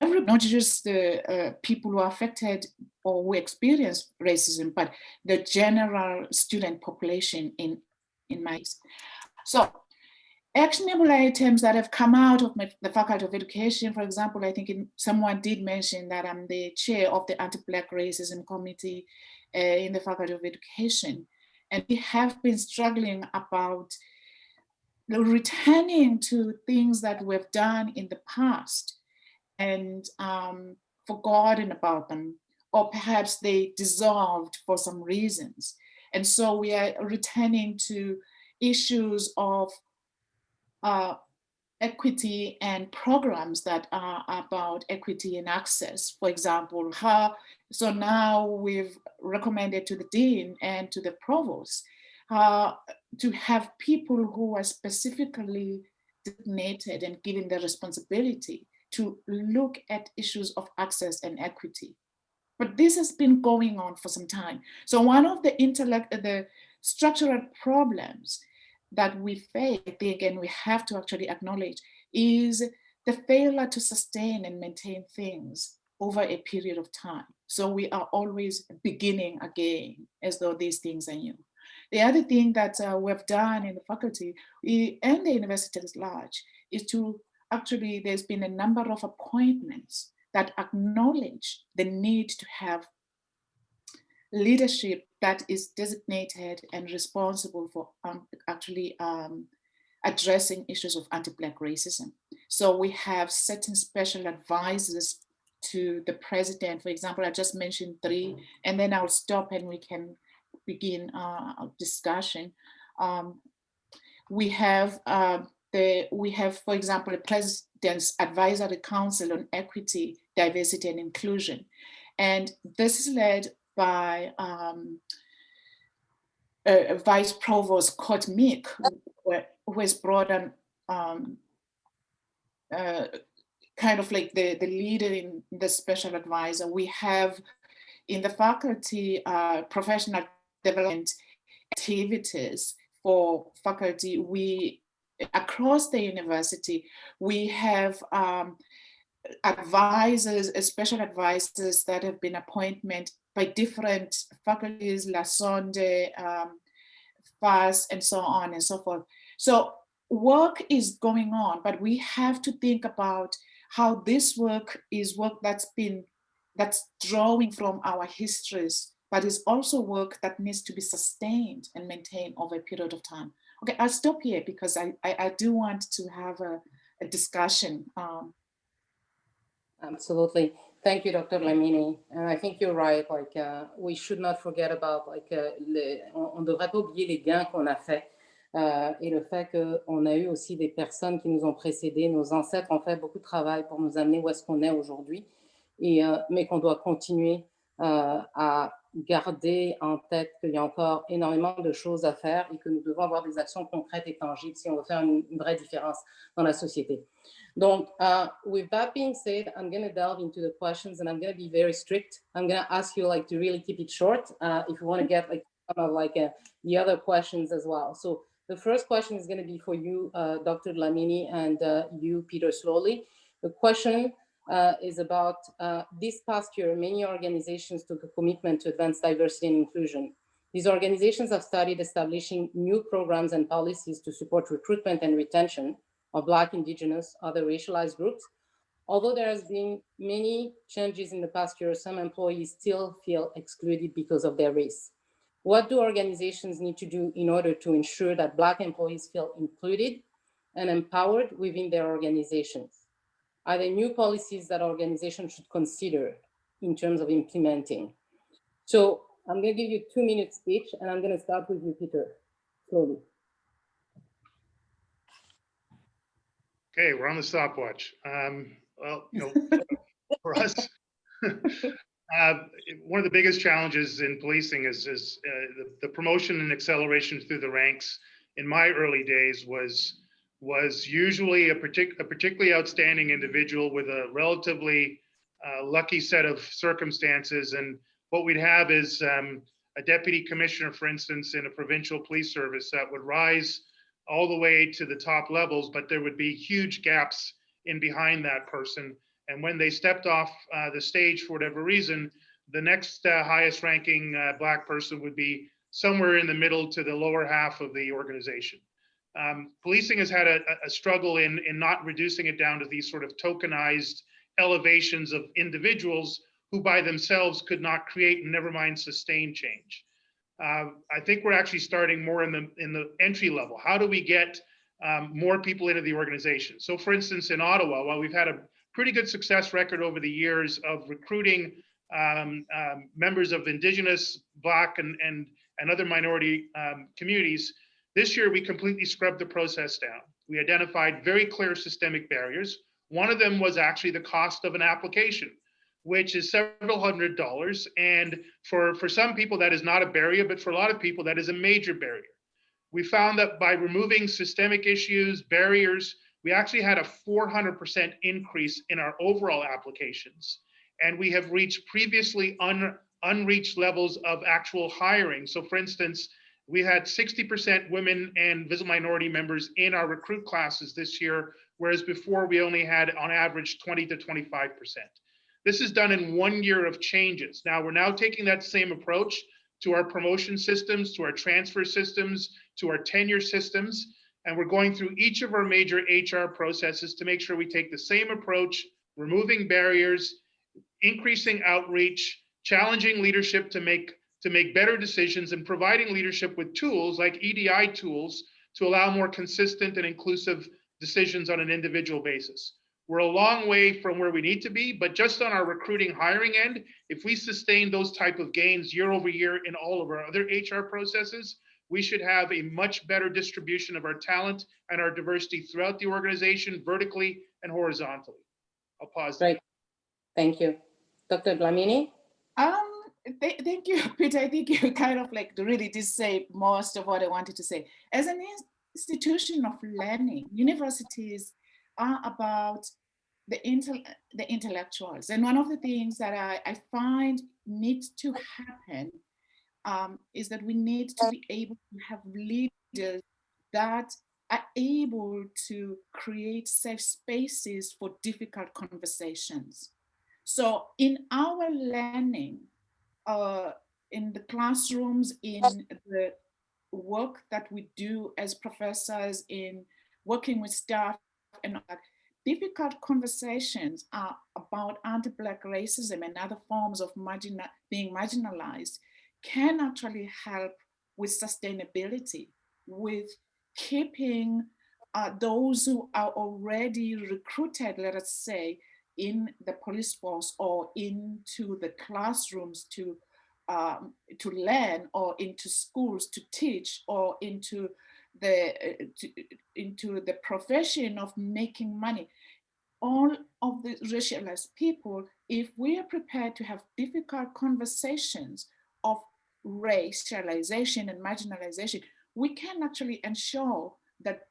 everyone, not just the people who are affected or who experience racism, but the general student population in my case. So actionable items that have come out of the Faculty of Education, for example, I think someone did mention that I'm the chair of the Anti-Black Racism Committee in the Faculty of Education. And we have been struggling about returning to things that we've done in the past and forgotten about them, or perhaps they dissolved for some reasons. And so we are returning to issues of equity and programs that are about equity and access. For example, so now we've recommended to the dean and to the provost to have people who are specifically designated and given the responsibility to look at issues of access and equity. But this has been going on for some time. So one of the structural problems that we face, I think, and we have to actually acknowledge, is the failure to sustain and maintain things over a period of time. So we are always beginning again as though these things are new. The other thing that we've done in the faculty and the university at large is to actually, there's been a number of appointments that acknowledge the need to have leadership that is designated and responsible for actually addressing issues of anti-Black racism. So we have certain special advisors to the president. For example, I just mentioned 3, and then I'll stop and we can begin a discussion. We have, for example, the President's Advisory Council on Equity, Diversity and Inclusion. And this is led by Vice Provost Scott Mick, who has brought on kind of like the leader in the special advisor. We have in the faculty professional development activities for faculty. Across the university, we have advisors, special advisors that have been appointed by different faculties, La Sonde, FAS, and so on and so forth. So work is going on, but we have to think about how this work is work that's drawing from our histories, but is also work that needs to be sustained and maintained over a period of time. Okay, I'll stop here because I do want to have a discussion. Absolutely. Thank you, Dr. Lamini. And I think you're right. Like, we should not forget about, like, on ne devrait pas oublier les gains qu'on a fait et le fait qu'on a eu aussi des personnes qui nous ont précédés. Nos ancêtres ont fait beaucoup de travail pour nous amener où est-ce qu'on est aujourd'hui, mais qu'on doit continuer à garder en tête qu'il y a encore énormément de choses à faire et que nous devons avoir des actions concrètes et tangibles si on veut faire une vraie différence dans la société. Donc, with that being said, I'm going to delve into the questions and I'm going to be very strict. I'm going to ask you like to really keep it short if you want to get like some of like the other questions as well. So the first question is going to be for you, Dr. Lamini, and you, Peter Slowly. The question is about this past year, many organizations took a commitment to advance diversity and inclusion. These organizations have started establishing new programs and policies to support recruitment and retention of Black, Indigenous, other racialized groups. Although there has been many changes in the past year, some employees still feel excluded because of their race. What do organizations need to do in order to ensure that Black employees feel included and empowered within their organizations? Are there new policies that organizations should consider in terms of implementing? So I'm going to give you 2 minutes each, and I'm going to start with you, Peter, slowly. Okay, we're on the stopwatch. Well, you know, for us, One of the biggest challenges in policing is the promotion and acceleration through the ranks. In my early days was usually a particularly outstanding individual with a relatively lucky set of circumstances. And what we'd have is a deputy commissioner, for instance, in a provincial police service that would rise all the way to the top levels, but there would be huge gaps in behind that person. And when they stepped off the stage for whatever reason, the next highest ranking Black person would be somewhere in the middle to the lower half of the organization. Policing has had a struggle in not reducing it down to these sort of tokenized elevations of individuals who by themselves could not create, and never mind sustain change. I think we're actually starting more in the entry level. How do we get more people into the organization? So for instance, in Ottawa, while we've had a pretty good success record over the years of recruiting members of Indigenous, Black, and other minority communities, this year we completely scrubbed the process down. We identified very clear systemic barriers. One of them was actually the cost of an application, which is several $100s. And for some people that is not a barrier, but for a lot of people that is a major barrier. We found that by removing systemic issues, barriers, we actually had a 400% increase in our overall applications. And we have reached previously unreached levels of actual hiring. So for instance, we had 60% women and visible minority members in our recruit classes this year, whereas before we only had on average 20 to 25%. This is done in 1 year of changes. Now we're now taking that same approach to our promotion systems, to our transfer systems, to our tenure systems. And we're going through each of our major HR processes to make sure we take the same approach, removing barriers, increasing outreach, challenging leadership to make better decisions, and providing leadership with tools like EDI tools to allow more consistent and inclusive decisions on an individual basis. We're a long way from where we need to be, but just on our recruiting hiring end, if we sustain those type of gains year over year in all of our other HR processes, we should have a much better distribution of our talent and our diversity throughout the organization, vertically and horizontally. I'll pause. Great. Thank you. Dr. Dlamini? Thank you, Peter. I think you kind of like really did say most of what I wanted to say. As an institution of learning, universities are about the intellectuals. And one of the things that I find needs to happen is that we need to be able to have leaders that are able to create safe spaces for difficult conversations. So in our learning, in the classrooms, in the work that we do as professors, in working with staff, and difficult conversations are about anti-Black racism and other forms of being marginalized can actually help with sustainability, with keeping those who are already recruited, let us say, in the police force or into the classrooms to learn, or into schools to teach, or into the profession of making money. All of the racialized people, if we are prepared to have difficult conversations of racialization and marginalization, we can actually ensure that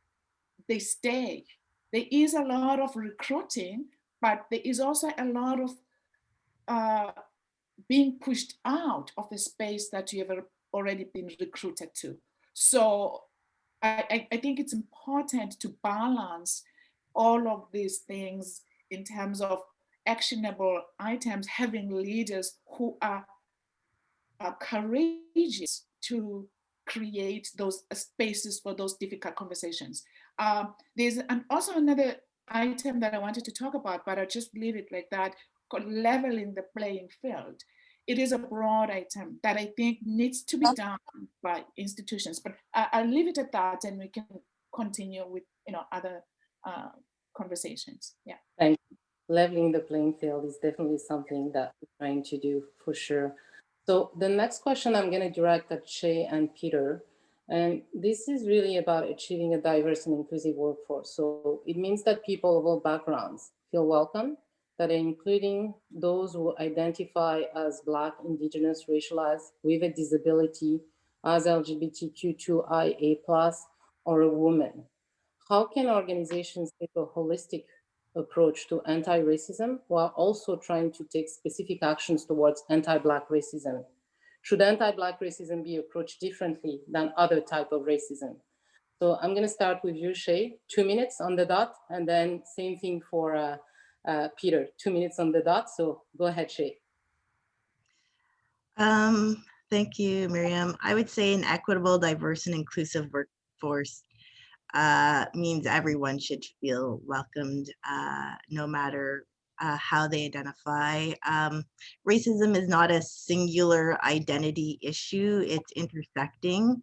they stay. There is a lot of recruiting, but there is also a lot of being pushed out of the space that you have already been recruited to. So I think it's important to balance all of these things in terms of actionable items, having leaders who are courageous to create those spaces for those difficult conversations. There's also another item that I wanted to talk about, but I'll just leave it like that, called leveling the playing field. It is a broad item that I think needs to be done by institutions, but I'll leave it at that, and we can continue with other conversations. Yeah. Thank you. Leveling the playing field is definitely something that we're trying to do for sure. So the next question I'm going to direct at Shay and Peter, and this is really about achieving a diverse and inclusive workforce. So it means that people of all backgrounds feel welcome, that including those who identify as Black, Indigenous, racialized, with a disability, as LGBTQ2IA+, or a woman. How can organizations take a holistic approach to anti-racism while also trying to take specific actions towards anti-Black racism? Should anti-Black racism be approached differently than other type of racism? So I'm going to start with you, Shay, 2 minutes on the dot, and then same thing for Peter, 2 minutes on the dot. So go ahead, Shay. Thank you, Miriam. I would say an equitable, diverse, and inclusive workforce means everyone should feel welcomed, no matter how they identify. Racism is not a singular identity issue, it's intersecting.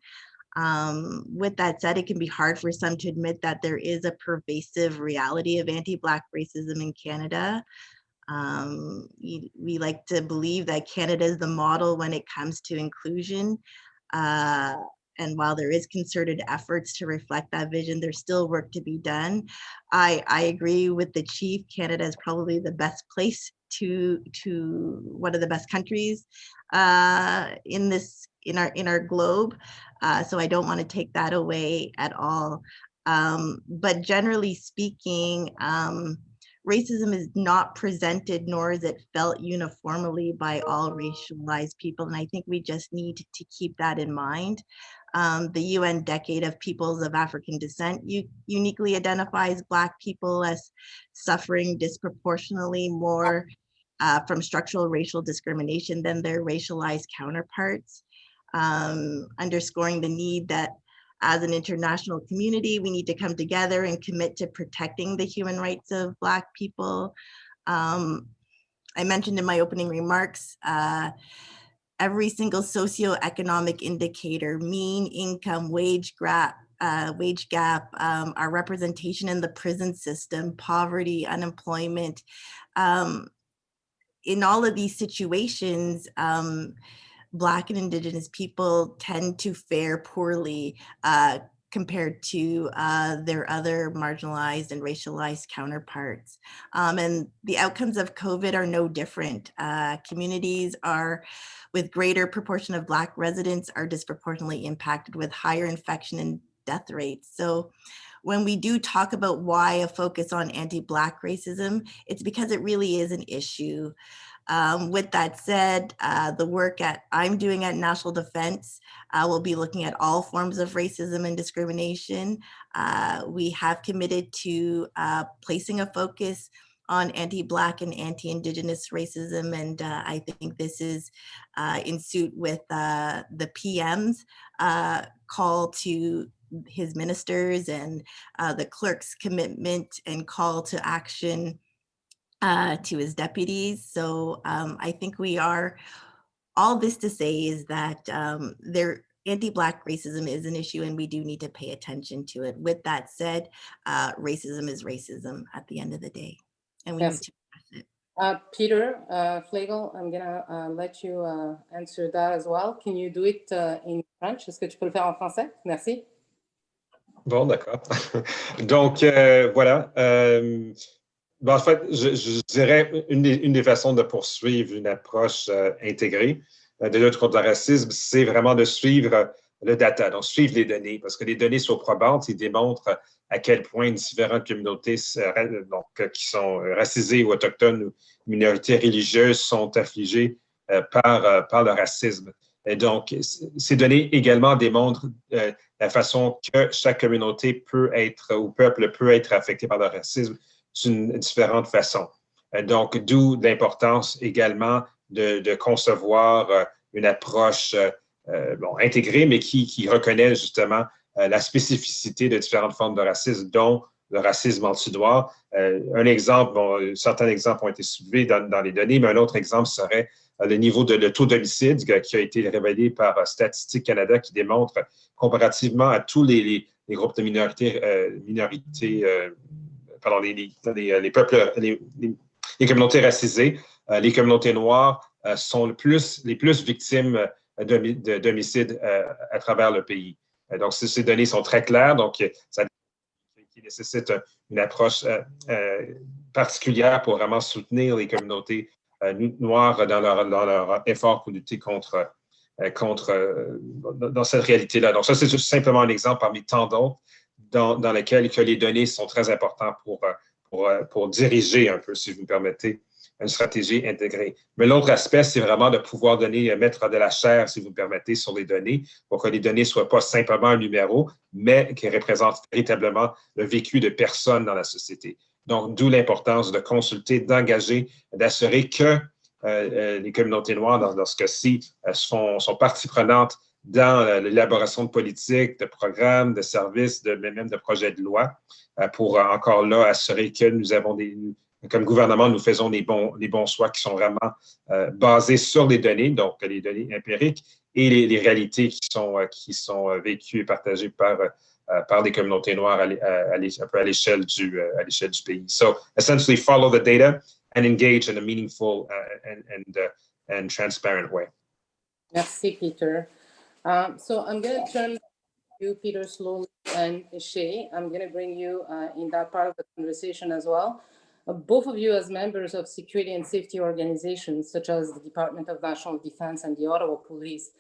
With that said, it can be hard for some to admit that there is a pervasive reality of anti-Black racism in Canada. We like to believe that Canada is the model when it comes to inclusion. And while there is concerted efforts to reflect that vision, there's still work to be done. I agree with the chief. Canada is probably the best place to one of the best countries in our globe. So I don't want to take that away at all. But generally speaking, racism is not presented nor is it felt uniformly by all racialized people. And I think we just need to keep that in mind. The UN Decade of Peoples of African Descent uniquely identifies Black people as suffering disproportionately more from structural racial discrimination than their racialized counterparts, underscoring the need that as an international community, we need to come together and commit to protecting the human rights of Black people. I mentioned in my opening remarks, every single socioeconomic indicator, mean income, wage gap, our representation in the prison system, poverty, unemployment. In all of these situations, Black and Indigenous people tend to fare poorly compared to their other marginalized and racialized counterparts. And the outcomes of COVID are no different. Communities are with greater proportion of Black residents are disproportionately impacted with higher infection and death rates. So when we do talk about why a focus on anti-Black racism, it's because it really is an issue. With that said, the work I'm doing at National Defense will be looking at all forms of racism and discrimination. We have committed to placing a focus on anti-Black and anti-Indigenous racism, and I think this is in suit with the PM's call to his ministers and the clerk's commitment and call to action to his deputies. So I think we are, all this to say is that anti-Black racism is an issue and we do need to pay attention to it. With that said, racism is racism at the end of the day, and we need to address it. Peter Flegel, I'm gonna let you answer that as well. Can you do it in French? Est-ce que tu peux le faire en français? Merci. Bon, d'accord. Donc, voilà. En fait, je dirais une des façons de poursuivre une approche intégrée de lutte contre le racisme, c'est vraiment de suivre le data, donc suivre les données, parce que les données sont probantes, ils démontrent à quel point différentes communautés qui sont racisées ou autochtones ou minorités religieuses sont affligées par le racisme. Et donc, ces données également démontrent la façon que chaque communauté peut être ou peuple peut être affecté par le racisme d'une différente façon. Donc, d'où l'importance également de concevoir une approche intégrée, mais qui reconnaît justement la spécificité de différentes formes de racisme, dont le racisme anti-noir. Un exemple, certains exemples ont été soulevés dans les données, mais un autre exemple serait le niveau de le taux d'homicide qui a été révélé par Statistique Canada, qui démontre comparativement à tous les groupes de les peuples, les communautés racisées, les communautés noires sont les plus victimes d'homicides à travers le pays. Donc, ces données sont très claires, donc ça qui nécessite une approche particulière pour vraiment soutenir les communautés noires dans leur effort pour lutter dans cette réalité-là. Donc ça, c'est juste simplement un exemple parmi tant d'autres dans lesquels que les données sont très importantes pour diriger un peu, si vous me permettez, une stratégie intégrée. Mais l'autre aspect, c'est vraiment de pouvoir mettre de la chair, si vous me permettez, sur les données, pour que les données ne soient pas simplement un numéro, mais qui représentent véritablement le vécu de personnes dans la société. Donc, d'où l'importance de consulter, d'engager, d'assurer que les communautés noires, dans ce cas-ci, sont partie prenante dans l'élaboration de politiques, de programmes, de services, même de projets de loi, pour encore là assurer que nous avons comme gouvernement, nous faisons les bons choix qui sont vraiment basés sur les données, donc les données empiriques, et les réalités qui sont vécues et partagées par des communautés noires un peu à l'échelle du pays. So, essentially, follow the data and engage in a meaningful and transparent way. Merci, Peter. So I'm going to turn you, Peter, slowly, and Shay. I'm going to bring you in that part of the conversation as well. Both of you as members of security and safety organizations, such as the Department of National Defense and the Ottawa Police,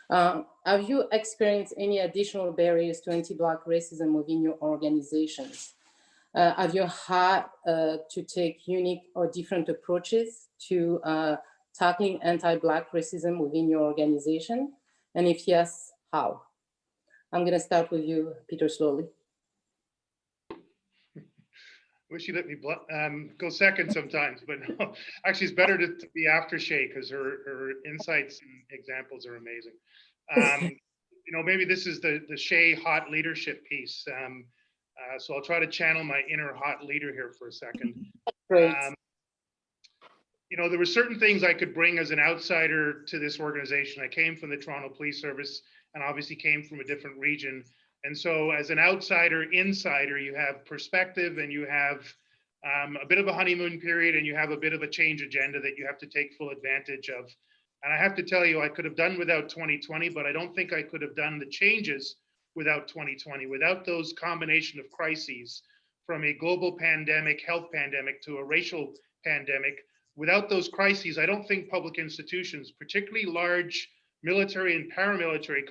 have you experienced any additional barriers to anti-Black racism within your organizations? Have you had to take unique or different approaches to tackling anti-Black racism within your organization? And if yes, how? I'm going to start with you, Peter, slowly. Wish you let me go second sometimes, but no, actually it's better to be after Shay because her insights and examples are amazing. Maybe this is the Shay hot leadership piece. So I'll try to channel my inner hot leader here for a second. Great. There were certain things I could bring as an outsider to this organization. I came from the Toronto Police Service and obviously came from a different region. And so as an outsider, insider, you have perspective and you have a bit of a honeymoon period and you have a bit of a change agenda that you have to take full advantage of. And I have to tell you, I could have done without 2020, but I don't think I could have done the changes without 2020, without those combination of crises, from a global pandemic, health pandemic, to a racial pandemic. Without those crises, I don't think public institutions, particularly large military and paramilitary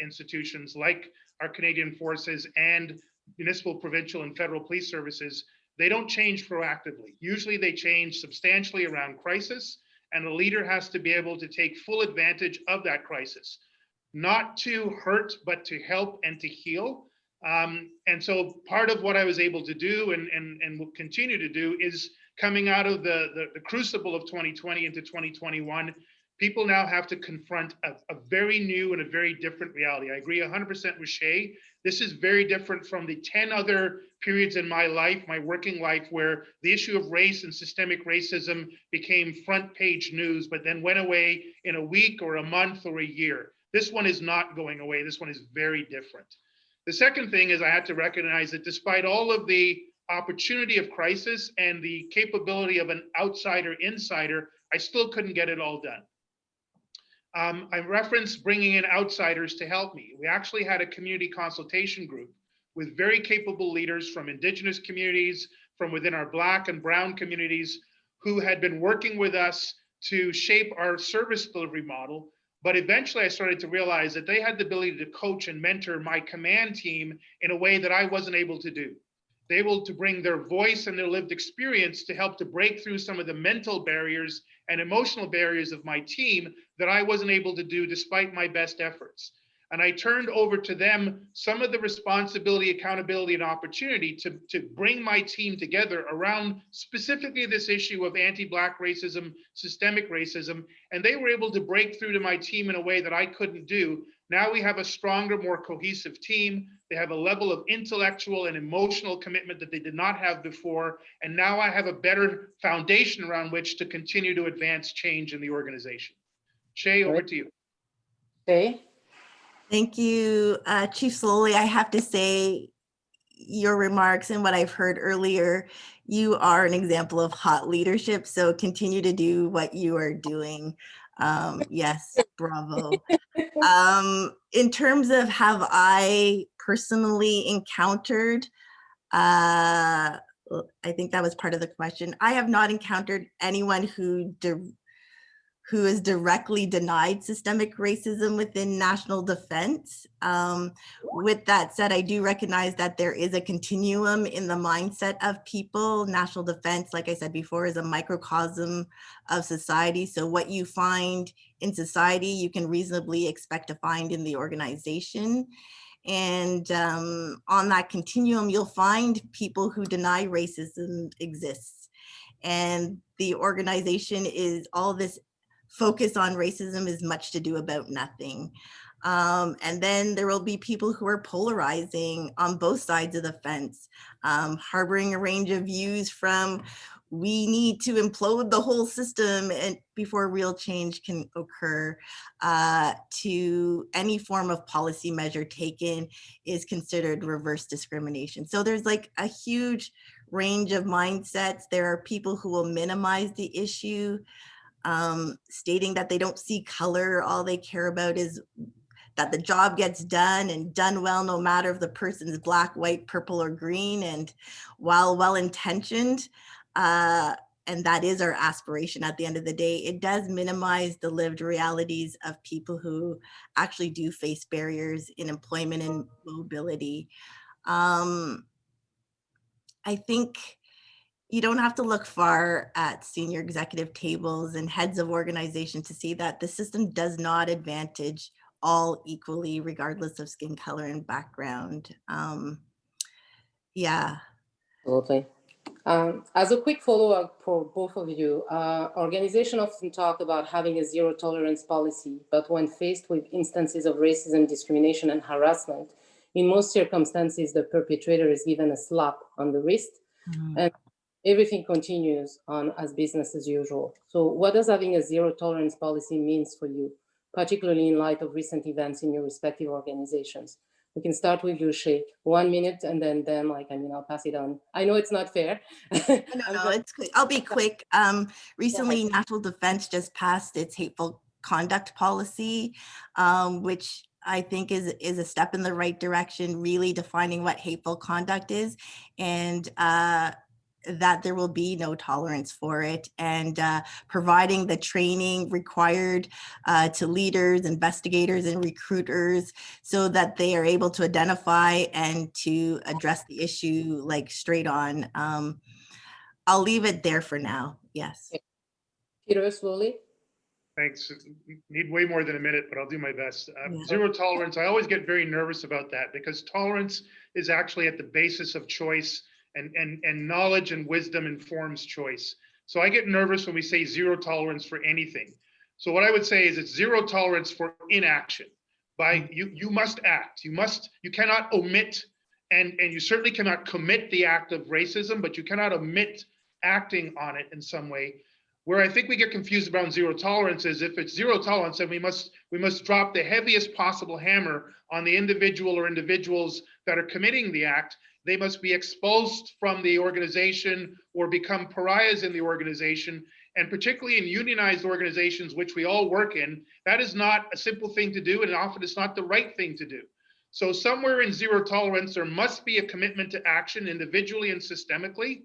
institutions like our Canadian Forces and municipal, provincial, and federal police services, they don't change proactively. Usually they change substantially around crisis, and the leader has to be able to take full advantage of that crisis, not to hurt, but to help and to heal. And so part of what I was able to do and will continue to do is coming out of the crucible of 2020 into 2021, people now have to confront a very new and a very different reality. I agree 100% with Shay. This is very different from the 10 other periods in my life, my working life, where the issue of race and systemic racism became front page news, but then went away in a week or a month or a year. This one is not going away. This one is very different. The second thing is I had to recognize that despite all of the opportunity of crisis and the capability of an outsider insider, I still couldn't get it all done. I referenced bringing in outsiders to help me. We actually had a community consultation group with very capable leaders from Indigenous communities, from within our Black and Brown communities, who had been working with us to shape our service delivery model. But eventually I started to realize that they had the ability to coach and mentor my command team in a way that I wasn't able to do. They were able to bring their voice and their lived experience to help to break through some of the mental barriers and emotional barriers of my team that I wasn't able to do despite my best efforts. And I turned over to them some of the responsibility, accountability, and opportunity to bring my team together around specifically this issue of anti-Black racism, systemic racism, and they were able to break through to my team in a way that I couldn't do. Now we have a stronger, more cohesive team. They have a level of intellectual and emotional commitment that they did not have before. And now I have a better foundation around which to continue to advance change in the organization. Shay, over to you. Shay? Thank you, Chief Slowly. I have to say, your remarks and what I've heard earlier, you are an example of hot leadership. So continue to do what you are doing. Yes, bravo. In terms of have I personally encountered I think that was part of the question. I have not encountered anyone who is directly denied systemic racism within national defense. With that said, I do recognize that there is a continuum in the mindset of people. National defense, like I said before, is a microcosm of society. So what you find in society, you can reasonably expect to find in the organization. And on that continuum, you'll find people who deny racism exists. And the organization is all this focus on racism is much to do about nothing. And then there will be people who are polarizing on both sides of the fence, harboring a range of views from we need to implode the whole system and before real change can occur, to any form of policy measure taken is considered reverse discrimination. So there's like a huge range of mindsets. There are people who will minimize the issue, stating that they don't see color. All they care about is that the job gets done and done well, no matter if the person is black, white, purple, or green. And while well-intentioned, and that is our aspiration at the end of the day, it does minimize the lived realities of people who actually do face barriers in employment and mobility. I think you don't have to look far at senior executive tables and heads of organizations to see that the system does not advantage all equally, regardless of skin color and background. Yeah. Absolutely. As a quick follow-up for both of you, organizations often talk about having a zero tolerance policy, but when faced with instances of racism, discrimination, and harassment, in most circumstances, the perpetrator is given a slap on the wrist, and everything continues on as business as usual. So what does having a zero tolerance policy means for you, particularly in light of recent events in your respective organizations? We can start with you, Shay. 1 minute, and then I'll pass it on. I know it's not fair. No, it's quick. I'll be quick. Recently, National Defense just passed its hateful conduct policy, which I think is a step in the right direction, really defining what hateful conduct is, and that there will be no tolerance for it, and providing the training required to leaders, investigators, and recruiters so that they are able to identify and to address the issue like straight on. I'll leave it there for now. Yes. Peter, slowly. Thanks. Need way more than a minute, but I'll do my best. Zero tolerance. I always get very nervous about that because tolerance is actually at the basis of choice, and knowledge and wisdom informs choice. So I get nervous when we say zero tolerance for anything. So what I would say is it's zero tolerance for inaction. By you must act. You cannot omit, and you certainly cannot commit the act of racism, but you cannot omit acting on it in some way. Where I think we get confused around zero tolerance is if it's zero tolerance, then we must drop the heaviest possible hammer on the individual or individuals that are committing the act. They must be expulsed from the organization or become pariahs in the organization. And particularly in unionized organizations, which we all work in, that is not a simple thing to do, and often it's not the right thing to do. So somewhere in zero tolerance, there must be a commitment to action individually and systemically.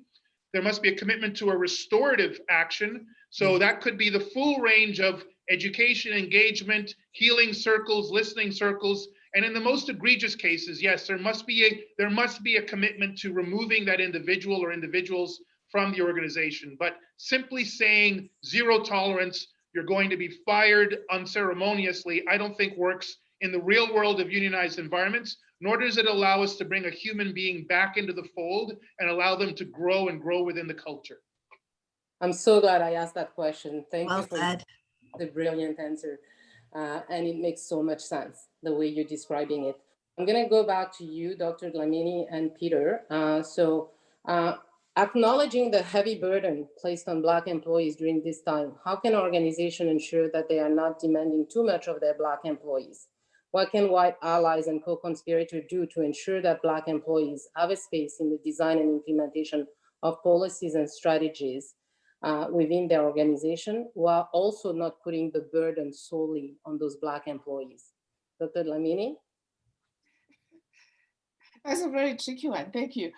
There must be a commitment to a restorative action. So that could be the full range of education, engagement, healing circles, listening circles. And in the most egregious cases, yes, there must be a commitment to removing that individual or individuals from the organization. But simply saying zero tolerance, you're going to be fired unceremoniously, I don't think works in the real world of unionized environments, nor does it allow us to bring a human being back into the fold and allow them to grow and grow within the culture. I'm so glad I asked that question. Thank you for the brilliant answer. And it makes so much sense, the way you're describing it. I'm gonna go back to you, Dr. Dlamini and Peter. Acknowledging the heavy burden placed on Black employees during this time, how can organizations ensure that they are not demanding too much of their Black employees? What can white allies and co-conspirators do to ensure that Black employees have a space in the design and implementation of policies and strategies within their organization, while also not putting the burden solely on those Black employees? Dr. Dlamini? That's a very tricky one, thank you.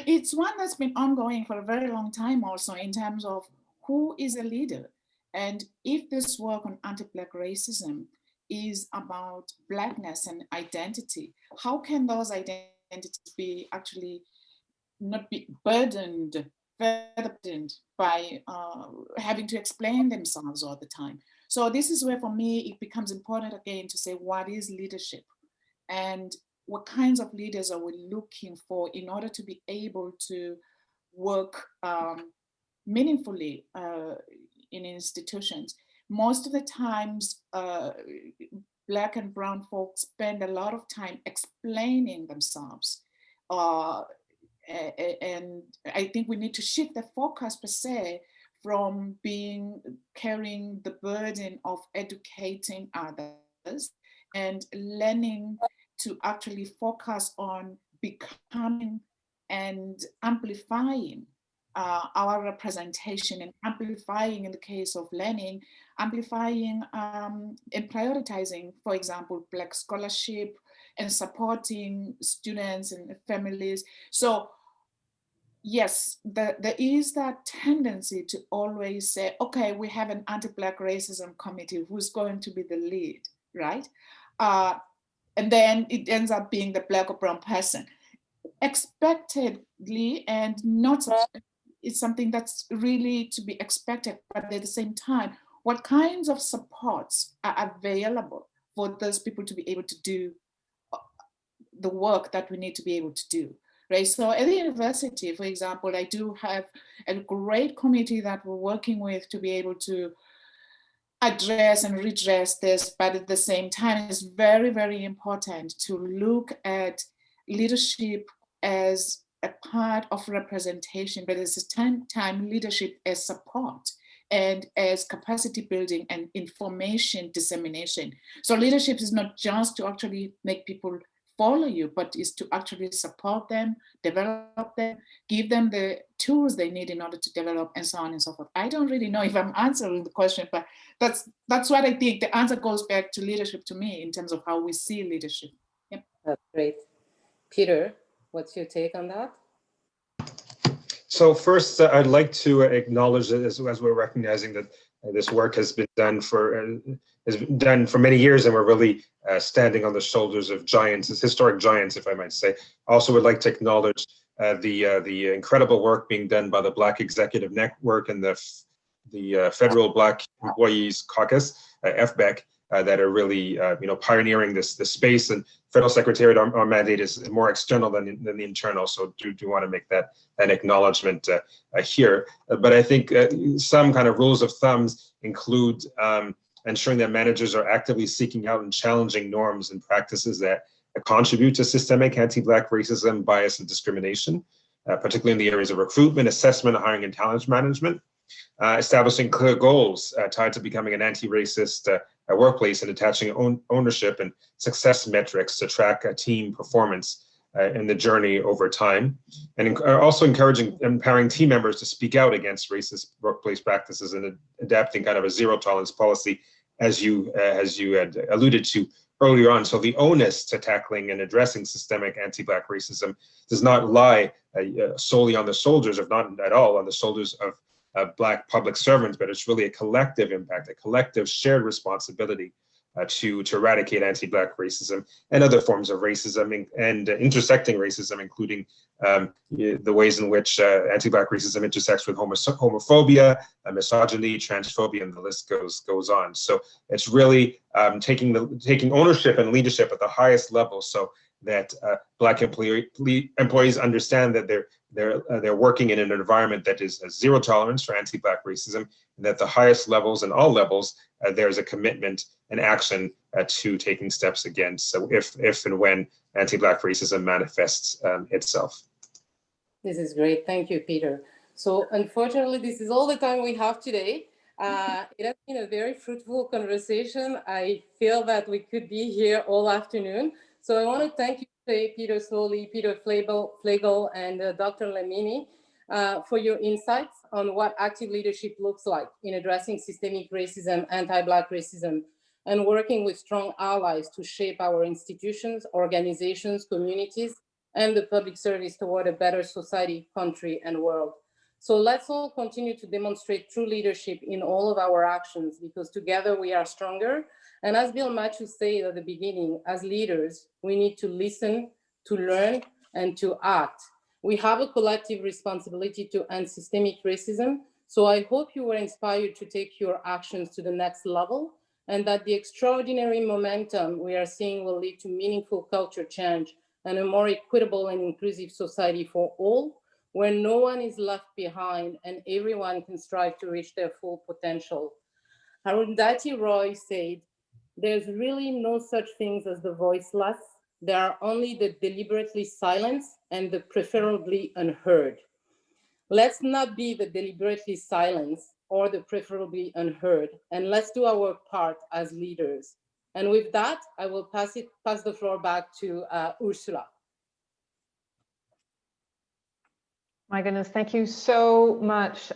It's one that's been ongoing for a very long time also in terms of who is a leader. And if this work on anti-Black racism is about Blackness and identity, how can those identities be actually not be burdened, further burdened by having to explain themselves all the time? So this is where, for me, it becomes important again to say, what is leadership? And what kinds of leaders are we looking for in order to be able to work meaningfully in institutions? Most of the times, Black and brown folks spend a lot of time explaining themselves. And I think we need to shift the focus per se from carrying the burden of educating others and learning to actually focus on becoming and amplifying our representation, and amplifying, in the case of learning, amplifying and prioritizing, for example, Black scholarship and supporting students and families. So yes, there is that tendency to always say, okay, we have an anti-Black racism committee, who's going to be the lead, right? And then it ends up being the Black or brown person. Expectedly, and not, it's something that's really to be expected, but at the same time, what kinds of supports are available for those people to be able to do the work that we need to be able to do, right? So at the university, for example, I do have a great committee that we're working with to be able to address and redress this, but at the same time, it's very, very important to look at leadership as a part of representation, but at the same time, leadership as support and as capacity building and information dissemination. So leadership is not just to actually make people follow you, but is to actually support them, develop them, give them the tools they need in order to develop, and so on and so forth. I don't really know if I'm answering the question, but that's what I think. The answer goes back to leadership to me in terms of how we see leadership. Yep. That's great. Peter, what's your take on that? So first, I'd like to acknowledge that as we're recognizing that this work has been done for many years, and we're really standing on the shoulders of giants, historic giants, if I might say. Also, would like to acknowledge the incredible work being done by the Black Executive Network and the Federal Black Employees Caucus, FBEC, that are really pioneering this space. And Federal Secretariat, our mandate is more external than the internal, so do want to make that acknowledgement here. But I think some kind of rules of thumbs include ensuring that managers are actively seeking out and challenging norms and practices that contribute to systemic anti-Black racism, bias, and discrimination, particularly in the areas of recruitment, assessment, hiring, and talent management. Establishing clear goals tied to becoming an anti-racist workplace, and attaching ownership and success metrics to track team performance in the journey over time, and also empowering team members to speak out against racist workplace practices and adapting kind of a zero tolerance policy, as you had alluded to earlier on. So the onus to tackling and addressing systemic anti-Black racism does not lie solely on the shoulders, if not at all on the shoulders of Black public servants, but it's really a collective impact, a collective shared responsibility to eradicate anti-Black racism and other forms of racism and intersecting racism, including the ways in which anti-Black racism intersects with homophobia, misogyny, transphobia, and the list goes on. So it's really taking ownership and leadership at the highest level, so that Black employees understand that they're working in an environment that is zero tolerance for anti-Black racism, and that the highest levels and all levels there's a commitment and action to taking steps against. So if and when anti-Black racism manifests itself. This is great. Thank you, Peter. So unfortunately, this is all the time we have today. It has been a very fruitful conversation. I feel that we could be here all afternoon. So I want to thank you today, Peter Slowly, Peter Flegel, and Dr. Lamini for your insights on what active leadership looks like in addressing systemic racism, anti-Black racism, and working with strong allies to shape our institutions, organizations, communities, and the public service toward a better society, country, and world. So let's all continue to demonstrate true leadership in all of our actions, because together we are stronger. And as Bill Matthews said at the beginning, as leaders, we need to listen, to learn, and to act. We have a collective responsibility to end systemic racism. So I hope you were inspired to take your actions to the next level, and that the extraordinary momentum we are seeing will lead to meaningful culture change and a more equitable and inclusive society for all, where no one is left behind and everyone can strive to reach their full potential. Arundhati Roy said, "There's really no such things as the voiceless. There are only the deliberately silenced and the preferably unheard." Let's not be the deliberately silenced or the preferably unheard, and let's do our part as leaders. And with that, I will pass the floor back to Ursula. My goodness, thank you so much,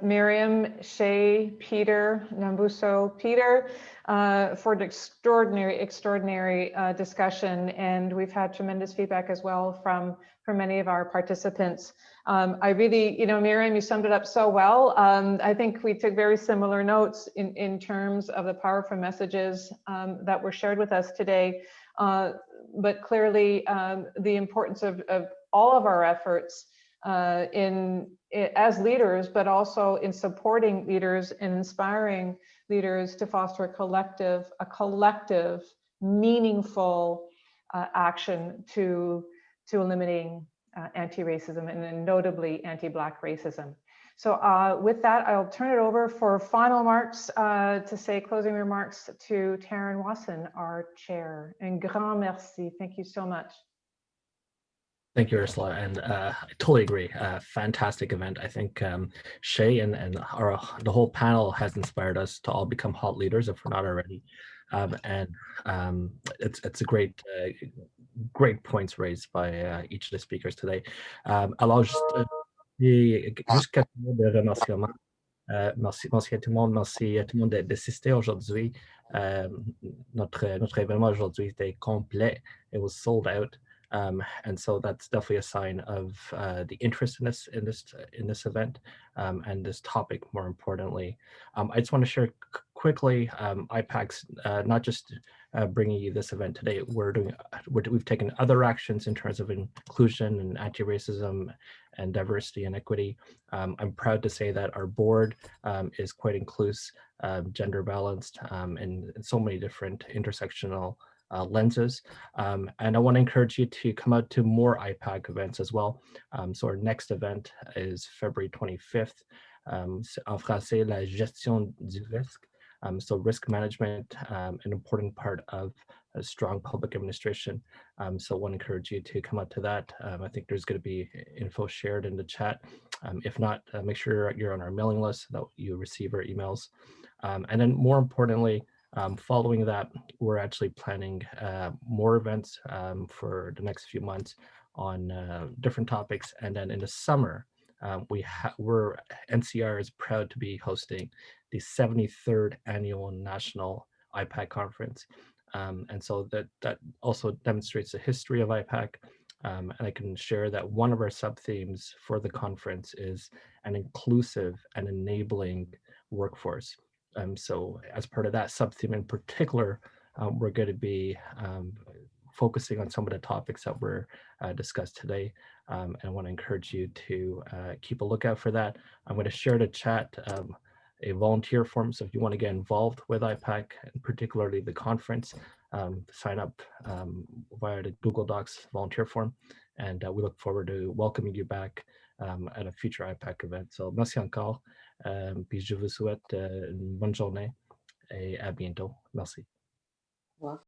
Miriam, Shay, Peter, Nambuso, Peter, for an extraordinary discussion. And we've had tremendous feedback as well from many of our participants. I really, Miriam, you summed it up so well. I think we took very similar notes in terms of the powerful messages that were shared with us today. But clearly, the importance of all of our efforts as leaders, but also in supporting leaders and inspiring leaders to foster a collective, meaningful action to eliminating anti-racism and then notably anti-Black racism. So with that, I'll turn it over for final remarks to say closing remarks to Taryn Wasson, our chair. Un grand merci. Thank you so much. Thank you, Ursula, and I totally agree. Fantastic event. I think Shay and the whole panel has inspired us to all become hot leaders if we're not already. It's a great points raised by each of the speakers today. Alors juste quelques mots de remerciement. Merci à tout le monde. Merci à tout le monde d'assister aujourd'hui. Notre événement aujourd'hui était complet. It was sold out. And so that's definitely a sign of the interest in this event and this topic. More importantly, I just want to share quickly. IPAC's not just bringing you this event today. We've taken other actions in terms of inclusion and anti-racism and diversity and equity. I'm proud to say that our board is quite inclusive, gender balanced, and so many different intersectional lenses. And I want to encourage you to come out to more IPAC events as well. So our next event is February 25th. En français, la gestion du risque. So risk management, an important part of a strong public administration. So I want to encourage you to come out to that. I think there's going to be info shared in the chat. If not, make sure you're on our mailing list so that you receive our emails. And then more importantly, following that, we're actually planning more events for the next few months on different topics. And then in the summer, NCR is proud to be hosting the 73rd annual National IPAC Conference. And so that also demonstrates the history of IPAC. And I can share that one of our sub-themes for the conference is an inclusive and enabling workforce. So as part of that sub-theme in particular, we're going to be focusing on some of the topics that were discussed today. And I want to encourage you to keep a lookout for that. I'm going to share the chat a volunteer form. So if you want to get involved with IPAC, and particularly the conference, sign up via the Google Docs volunteer form. And we look forward to welcoming you back at a future IPAC event. So merci encore. Puis je vous souhaite une bonne journée et à bientôt. Merci. Wow.